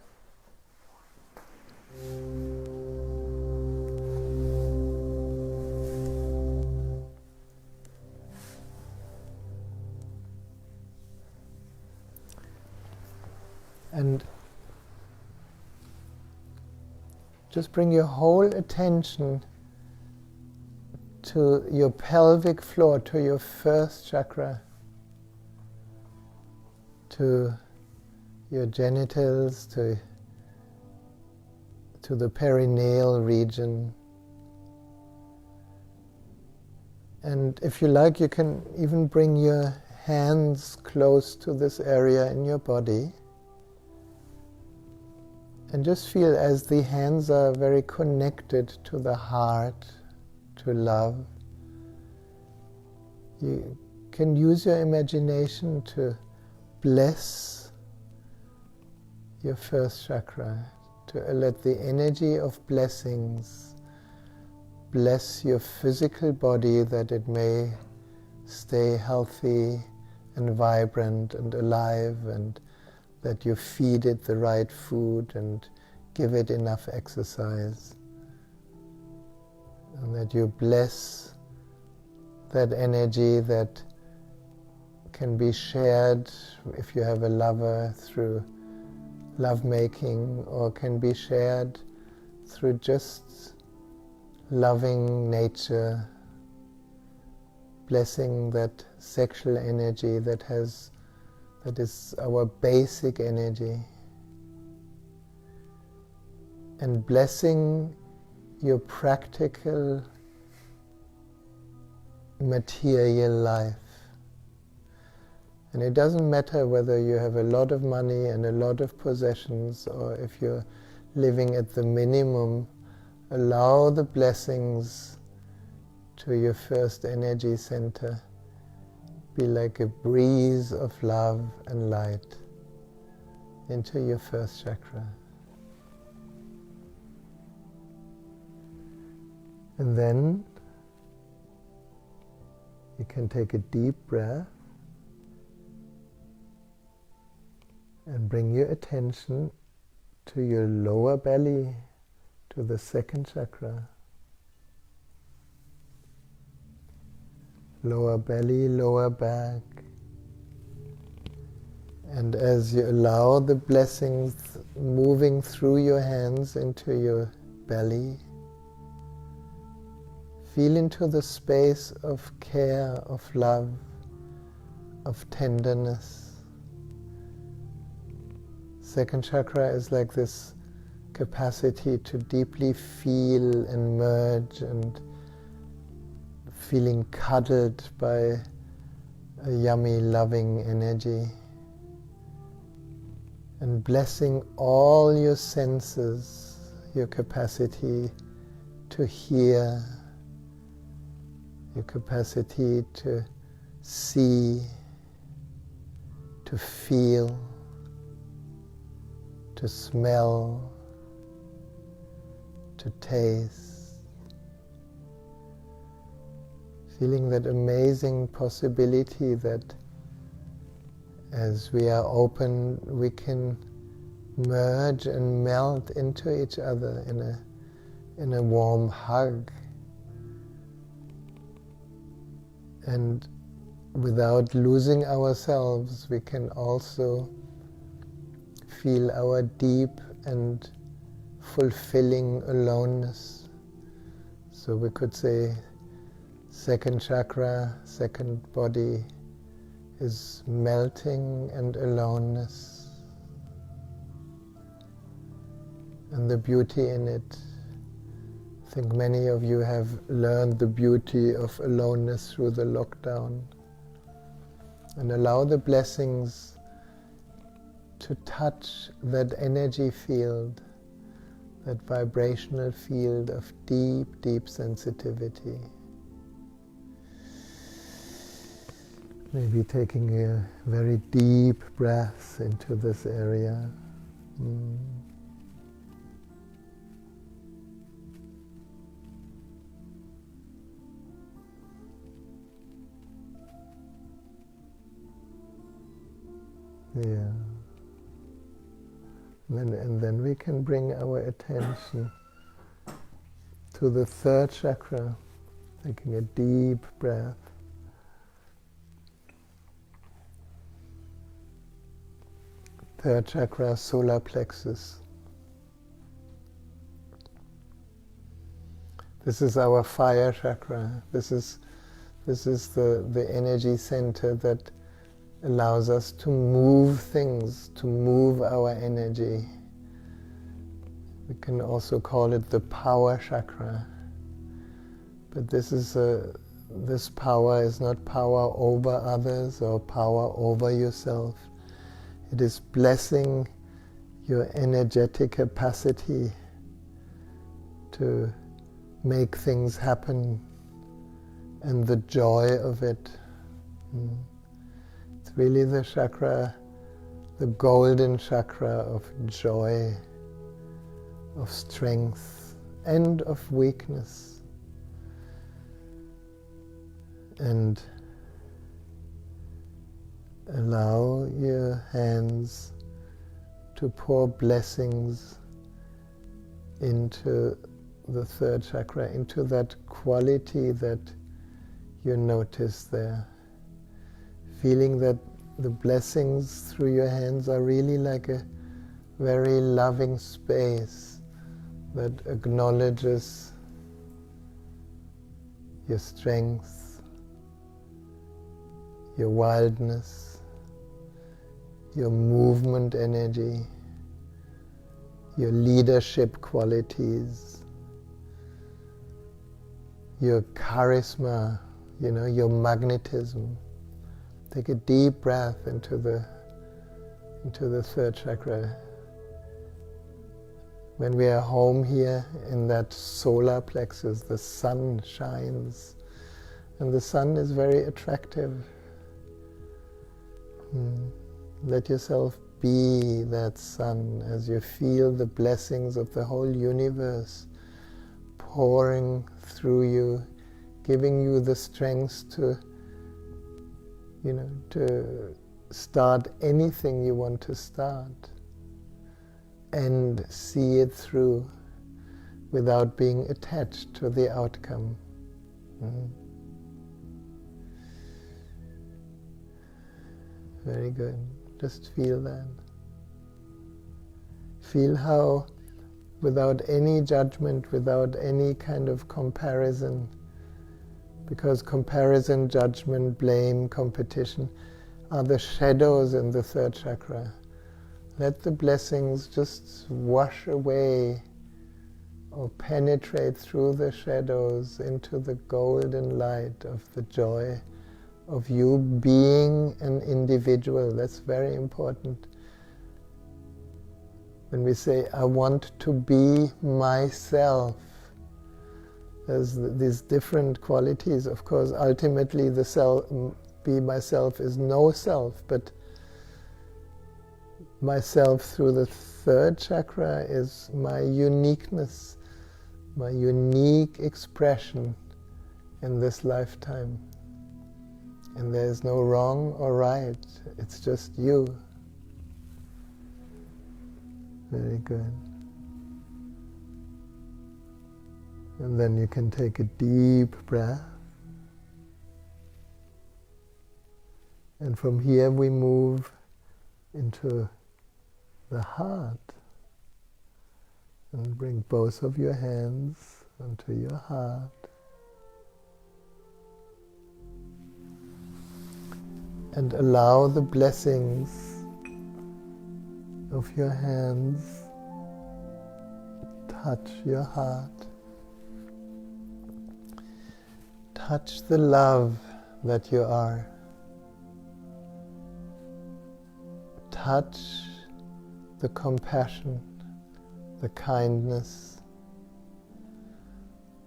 just bring your whole attention to your pelvic floor, to your first chakra, to your genitals, to the perineal region. And if you like, you can even bring your hands close to this area in your body. And just feel as the hands are very connected to the heart, to love. You can use your imagination to bless your first chakra, to let the energy of blessings bless your physical body, that it may stay healthy and vibrant and alive, and that you feed it the right food and give it enough exercise, and that you bless that energy that can be shared if you have a lover through lovemaking, or can be shared through just loving nature, blessing that sexual energy that is our basic energy, and blessing your practical material life. And it doesn't matter whether you have a lot of money and a lot of possessions, or if you're living at the minimum. Allow the blessings to your first energy center be like a breeze of love and light into your first chakra. And then you can take a deep breath and bring your attention to your lower belly, to the second chakra. Lower belly, lower back. And as you allow the blessings moving through your hands into your belly, feel into the space of care, of love, of tenderness. Second chakra is like this capacity to deeply feel and merge, and feeling cuddled by a yummy, loving energy, and blessing all your senses, your capacity to hear, your capacity to see, to feel, to smell, to taste, feeling that amazing possibility that as we are open, we can merge and melt into each other in a warm hug, and without losing ourselves, we can also feel our deep and fulfilling aloneness. So we could say second chakra, second body is melting and aloneness, and the beauty in it. I think many of you have learned the beauty of aloneness through the lockdown, and allow the blessings to touch that energy field, that vibrational field of deep, deep sensitivity. Maybe taking a very deep breath into this area. Yeah. And then we can bring our attention to the third chakra, taking a deep breath. Third chakra, solar plexus. This is our fire chakra. This is the energy center that allows us to move things, to move our energy. We can also call it the power chakra. But this power is not power over others or power over yourself. It is blessing your energetic capacity to make things happen and the joy of it. It's really the chakra, the golden chakra of joy, of strength and of weakness. And allow your hands to pour blessings into the third chakra, into that quality that you notice there. Feeling that the blessings through your hands are really like a very loving space that acknowledges your strength, your wildness, your movement energy, your leadership qualities, your charisma, your magnetism. Take a deep breath into the third chakra. When we are home here in that solar plexus, the sun shines, and the sun is very attractive. Let yourself be that sun as you feel the blessings of the whole universe pouring through you, giving you the strength to start anything you want to start and see it through without being attached to the outcome. Very good. Just feel that. Feel how, without any judgment, without any kind of comparison, because comparison, judgment, blame, competition are the shadows in the third chakra. Let the blessings just wash away or penetrate through the shadows into the golden light of the joy of you being an individual. That's very important. When we say, I want to be myself, there's these different qualities. Of course, ultimately the self, be myself is no self, but myself through the third chakra is my uniqueness, my unique expression in this lifetime. And there is no wrong or right, it's just you. Very good. And then you can take a deep breath. And from here we move into the heart. And bring both of your hands onto your heart. And allow the blessings of your hands touch your heart. Touch the love that you are. Touch the compassion, the kindness,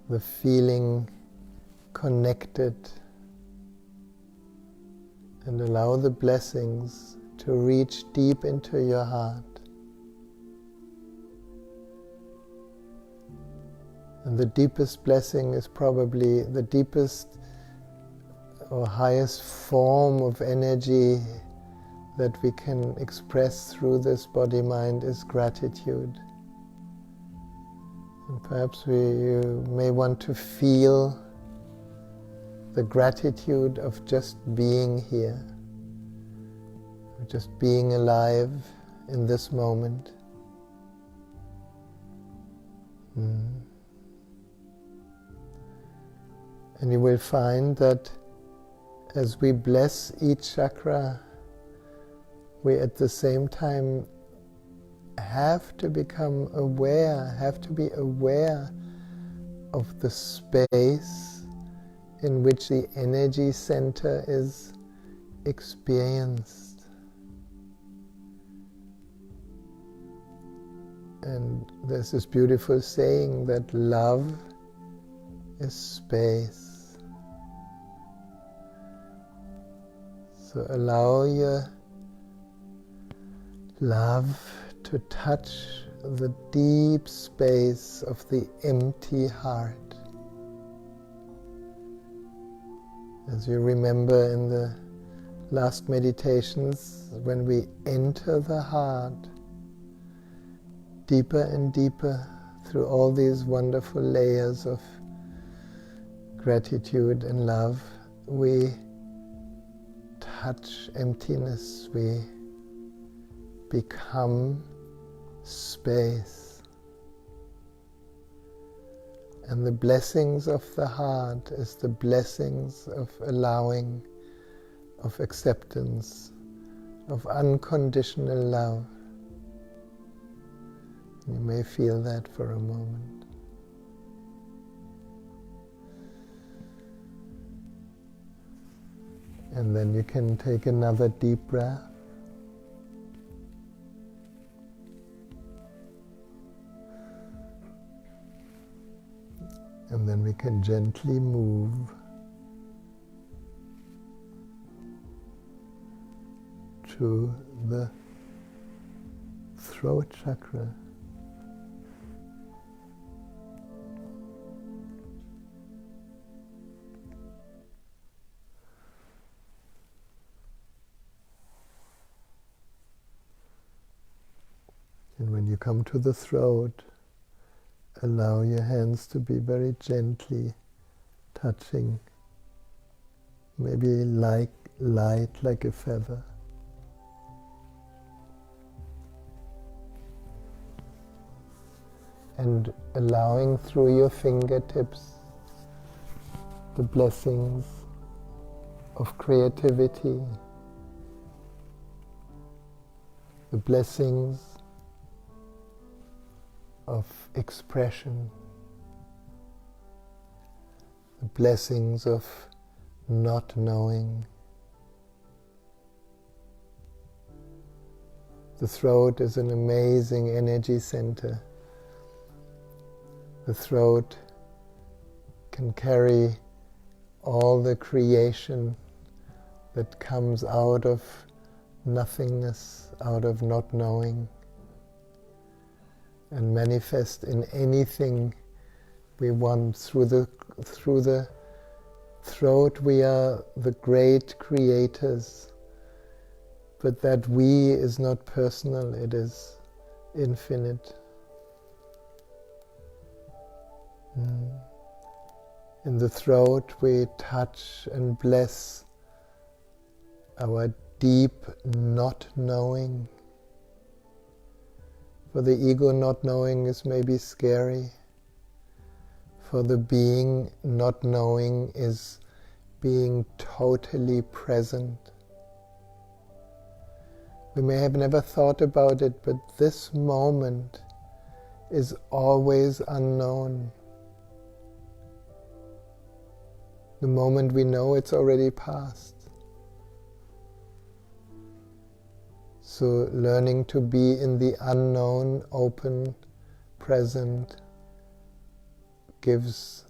the feeling connected, and allow the blessings to reach deep into your heart. And the deepest blessing is probably the deepest or highest form of energy that we can express through this body-mind is gratitude. And perhaps you may want to feel the gratitude of just being here, of just being alive in this moment. And you will find that as we bless each chakra, we at the same time have to become aware, have to be aware of the space in which the energy center is experienced. And there's this beautiful saying that love is space. So allow your love to touch the deep space of the empty heart. As you remember in the last meditations, when we enter the heart deeper and deeper through all these wonderful layers of gratitude and love, we touch emptiness, we become space. And the blessings of the heart is the blessings of allowing, of acceptance, of unconditional love. You may feel that for a moment. And then you can take another deep breath. And then we can gently move to the throat chakra. And when you come to the throat, allow your hands to be very gently touching, maybe light like a feather. And allowing through your fingertips the blessings of creativity, the blessings of expression, the blessings of not knowing. The throat is an amazing energy center. The throat can carry all the creation that comes out of nothingness, out of not knowing, and manifest in anything we want. Through the throat we are the great creators, but that we is not personal, it is infinite. In the throat we touch and bless our deep not knowing. For the ego, not knowing is maybe scary. For the being, not knowing is being totally present. We may have never thought about it, but this moment is always unknown. The moment we know, it's already past. So learning to be in the unknown, open, present, gives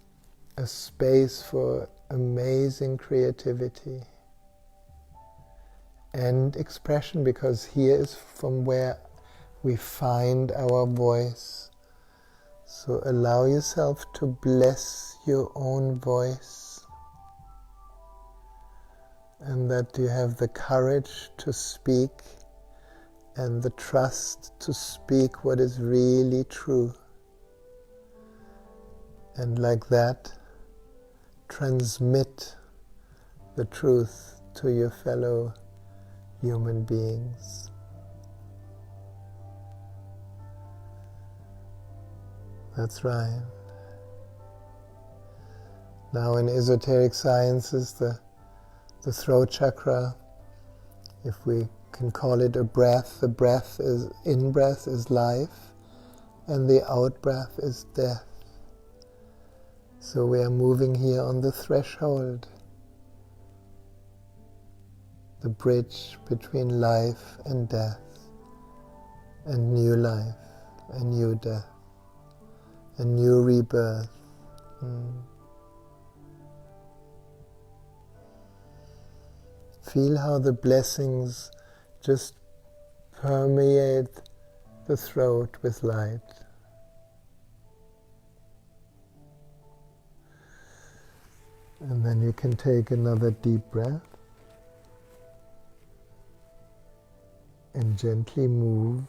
a space for amazing creativity and expression, because here is from where we find our voice. So allow yourself to bless your own voice, and that you have the courage to speak and the trust to speak what is really true. And like that, transmit the truth to your fellow human beings. That's right. Now in esoteric sciences, the throat chakra, if we can call it a breath, the breath is, in-breath is life, and the out-breath is death. So we are moving here on the threshold, the bridge between life and death, and new life, and new death, and new rebirth. Feel how the blessings just permeate the throat with light. And then you can take another deep breath and gently move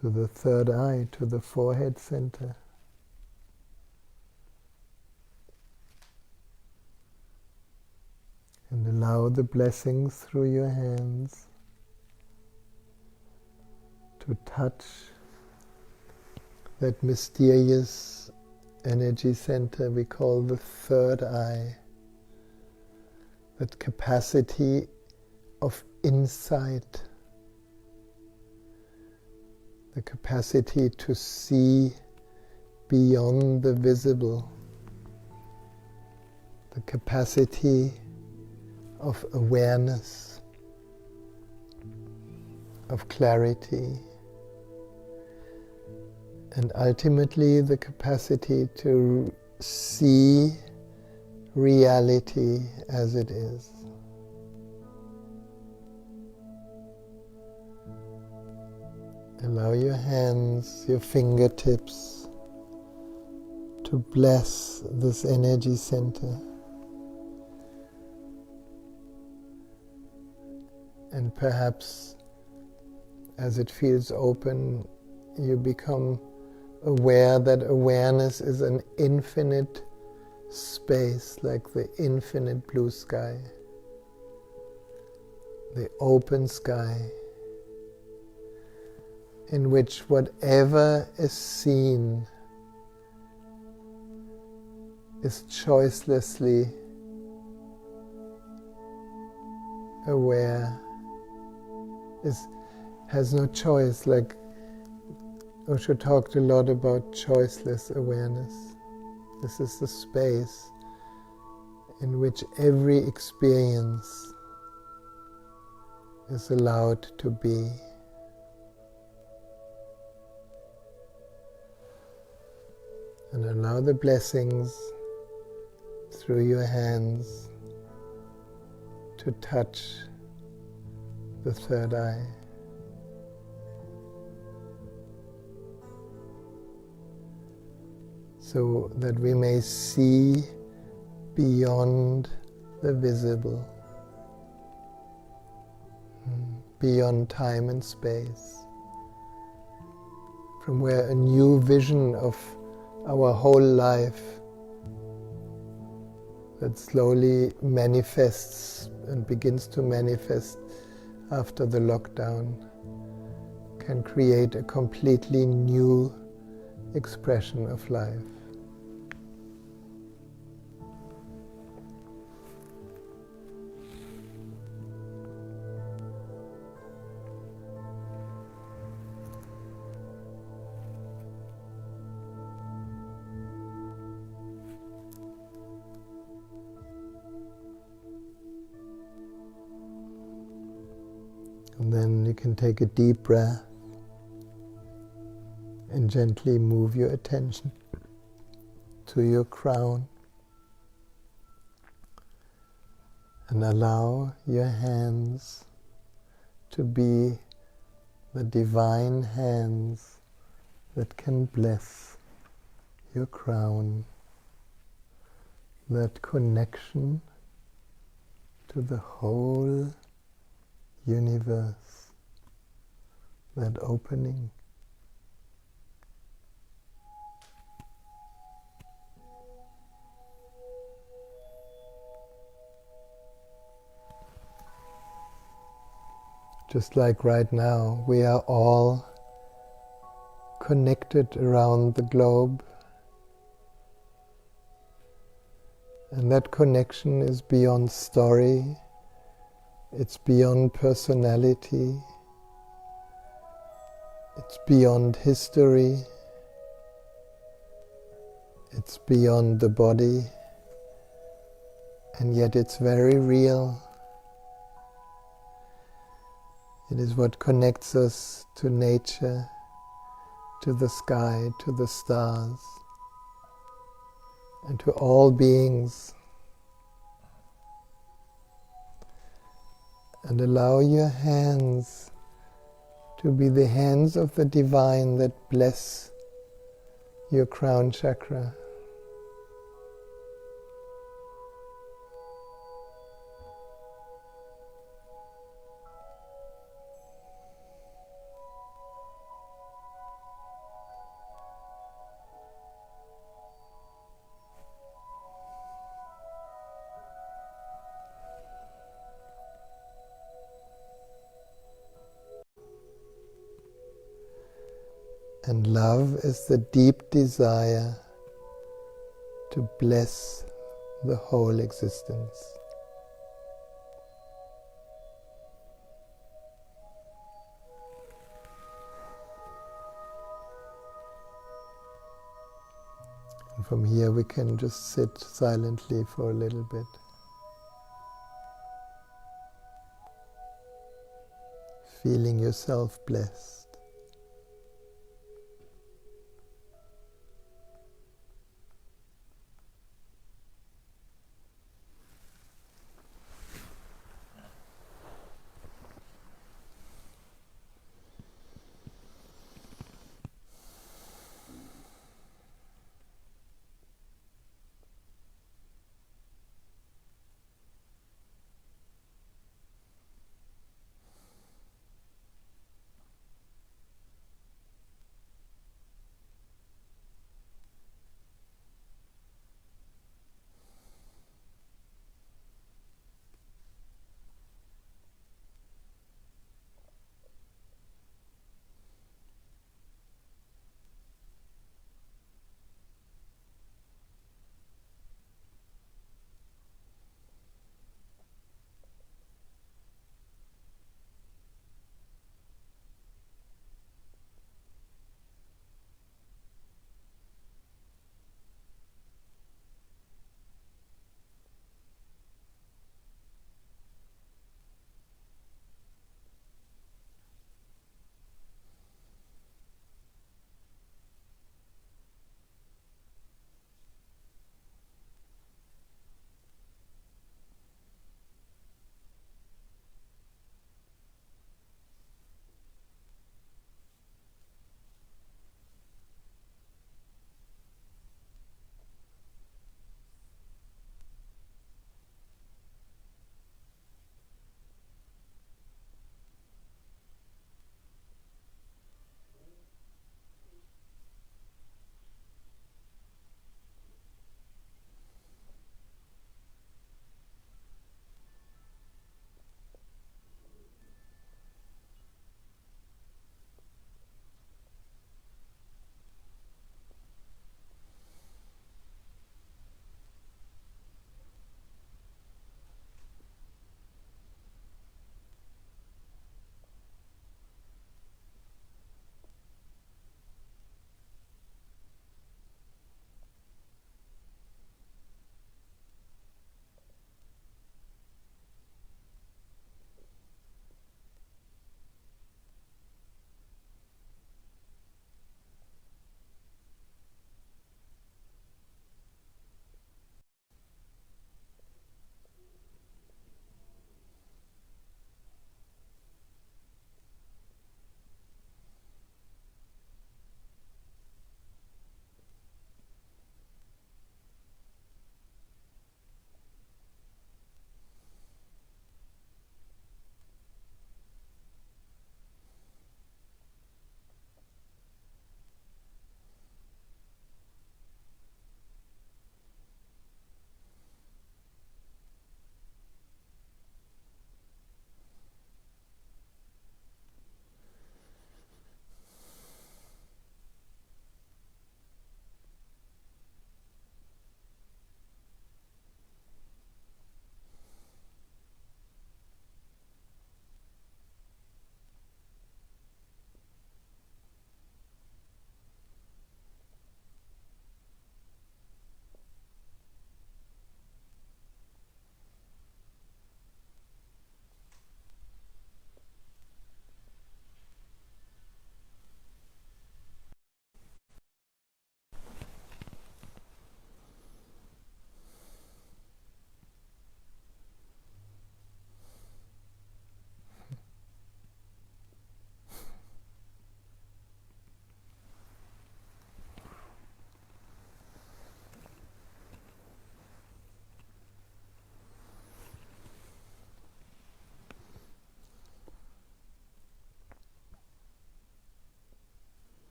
to the third eye, to the forehead center. And allow the blessings through your hands to touch that mysterious energy center we call the third eye, that capacity of insight, the capacity to see beyond the visible, the capacity of awareness, of clarity, and ultimately the capacity to see reality as it is. Allow your hands, your fingertips to bless this energy center. And perhaps as it feels open, you become aware that awareness is an infinite space, like the infinite blue sky, the open sky, in which whatever is seen is choicelessly aware, has no choice. Like Osho talked a lot about choiceless awareness. This is the space in which every experience is allowed to be. And allow the blessings through your hands to touch the third eye. So that we may see beyond the visible, beyond time and space, from where a new vision of our whole life that slowly manifests and begins to manifest after the lockdown can create a completely new expression of life. And then you can take a deep breath and gently move your attention to your crown and allow your hands to be the divine hands that can bless your crown, that connection to the whole universe, that opening. Just like right now, we are all connected around the globe And that connection is beyond story, it's beyond personality, it's beyond history, it's beyond the body, and yet it's very real. It is what connects us to nature, to the sky, to the stars, and to all beings. And allow your hands to be the hands of the divine that bless your crown chakra. And love is the deep desire to bless the whole existence. And from here we can just sit silently for a little bit. Feeling yourself blessed.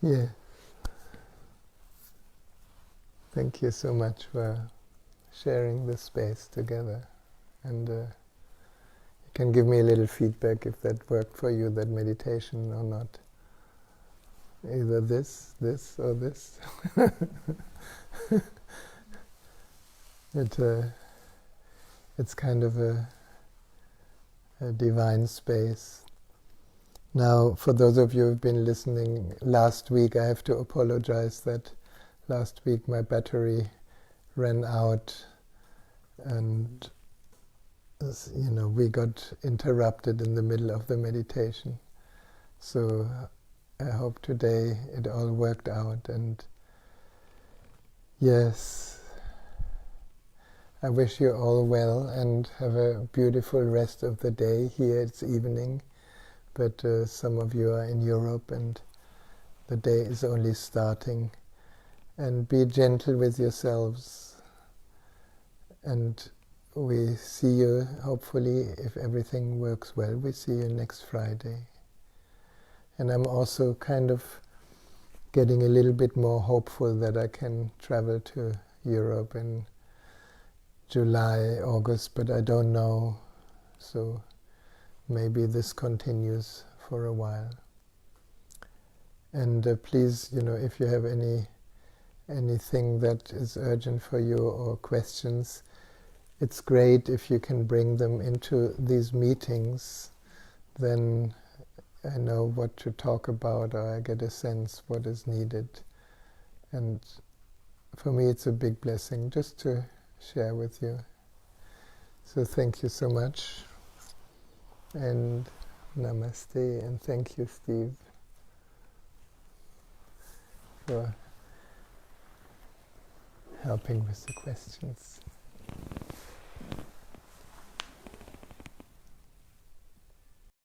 Yeah. Thank you so much for sharing this space together. And you can give me a little feedback if that worked for you, that meditation, or not. Either this, or this. It's kind of a divine space. Now, for those of you who've been listening, last week I have to apologize that last week my battery ran out and we got interrupted in the middle of the meditation. So I hope today it all worked out, and yes, I wish you all well and have a beautiful rest of the day. Here it's evening, but some of you are in Europe and the day is only starting. And be gentle with yourselves, and we see you, hopefully, if everything works well, we see you next Friday. And I'm also kind of getting a little bit more hopeful that I can travel to Europe in July, August, but I don't know. So maybe this continues for a while. And please, if you have anything that is urgent for you or questions, it's great if you can bring them into these meetings. Then I know what to talk about, or I get a sense what is needed. And for me it's a big blessing just to share with you. So thank you so much, and namaste, and thank you, Steve, for helping with the questions.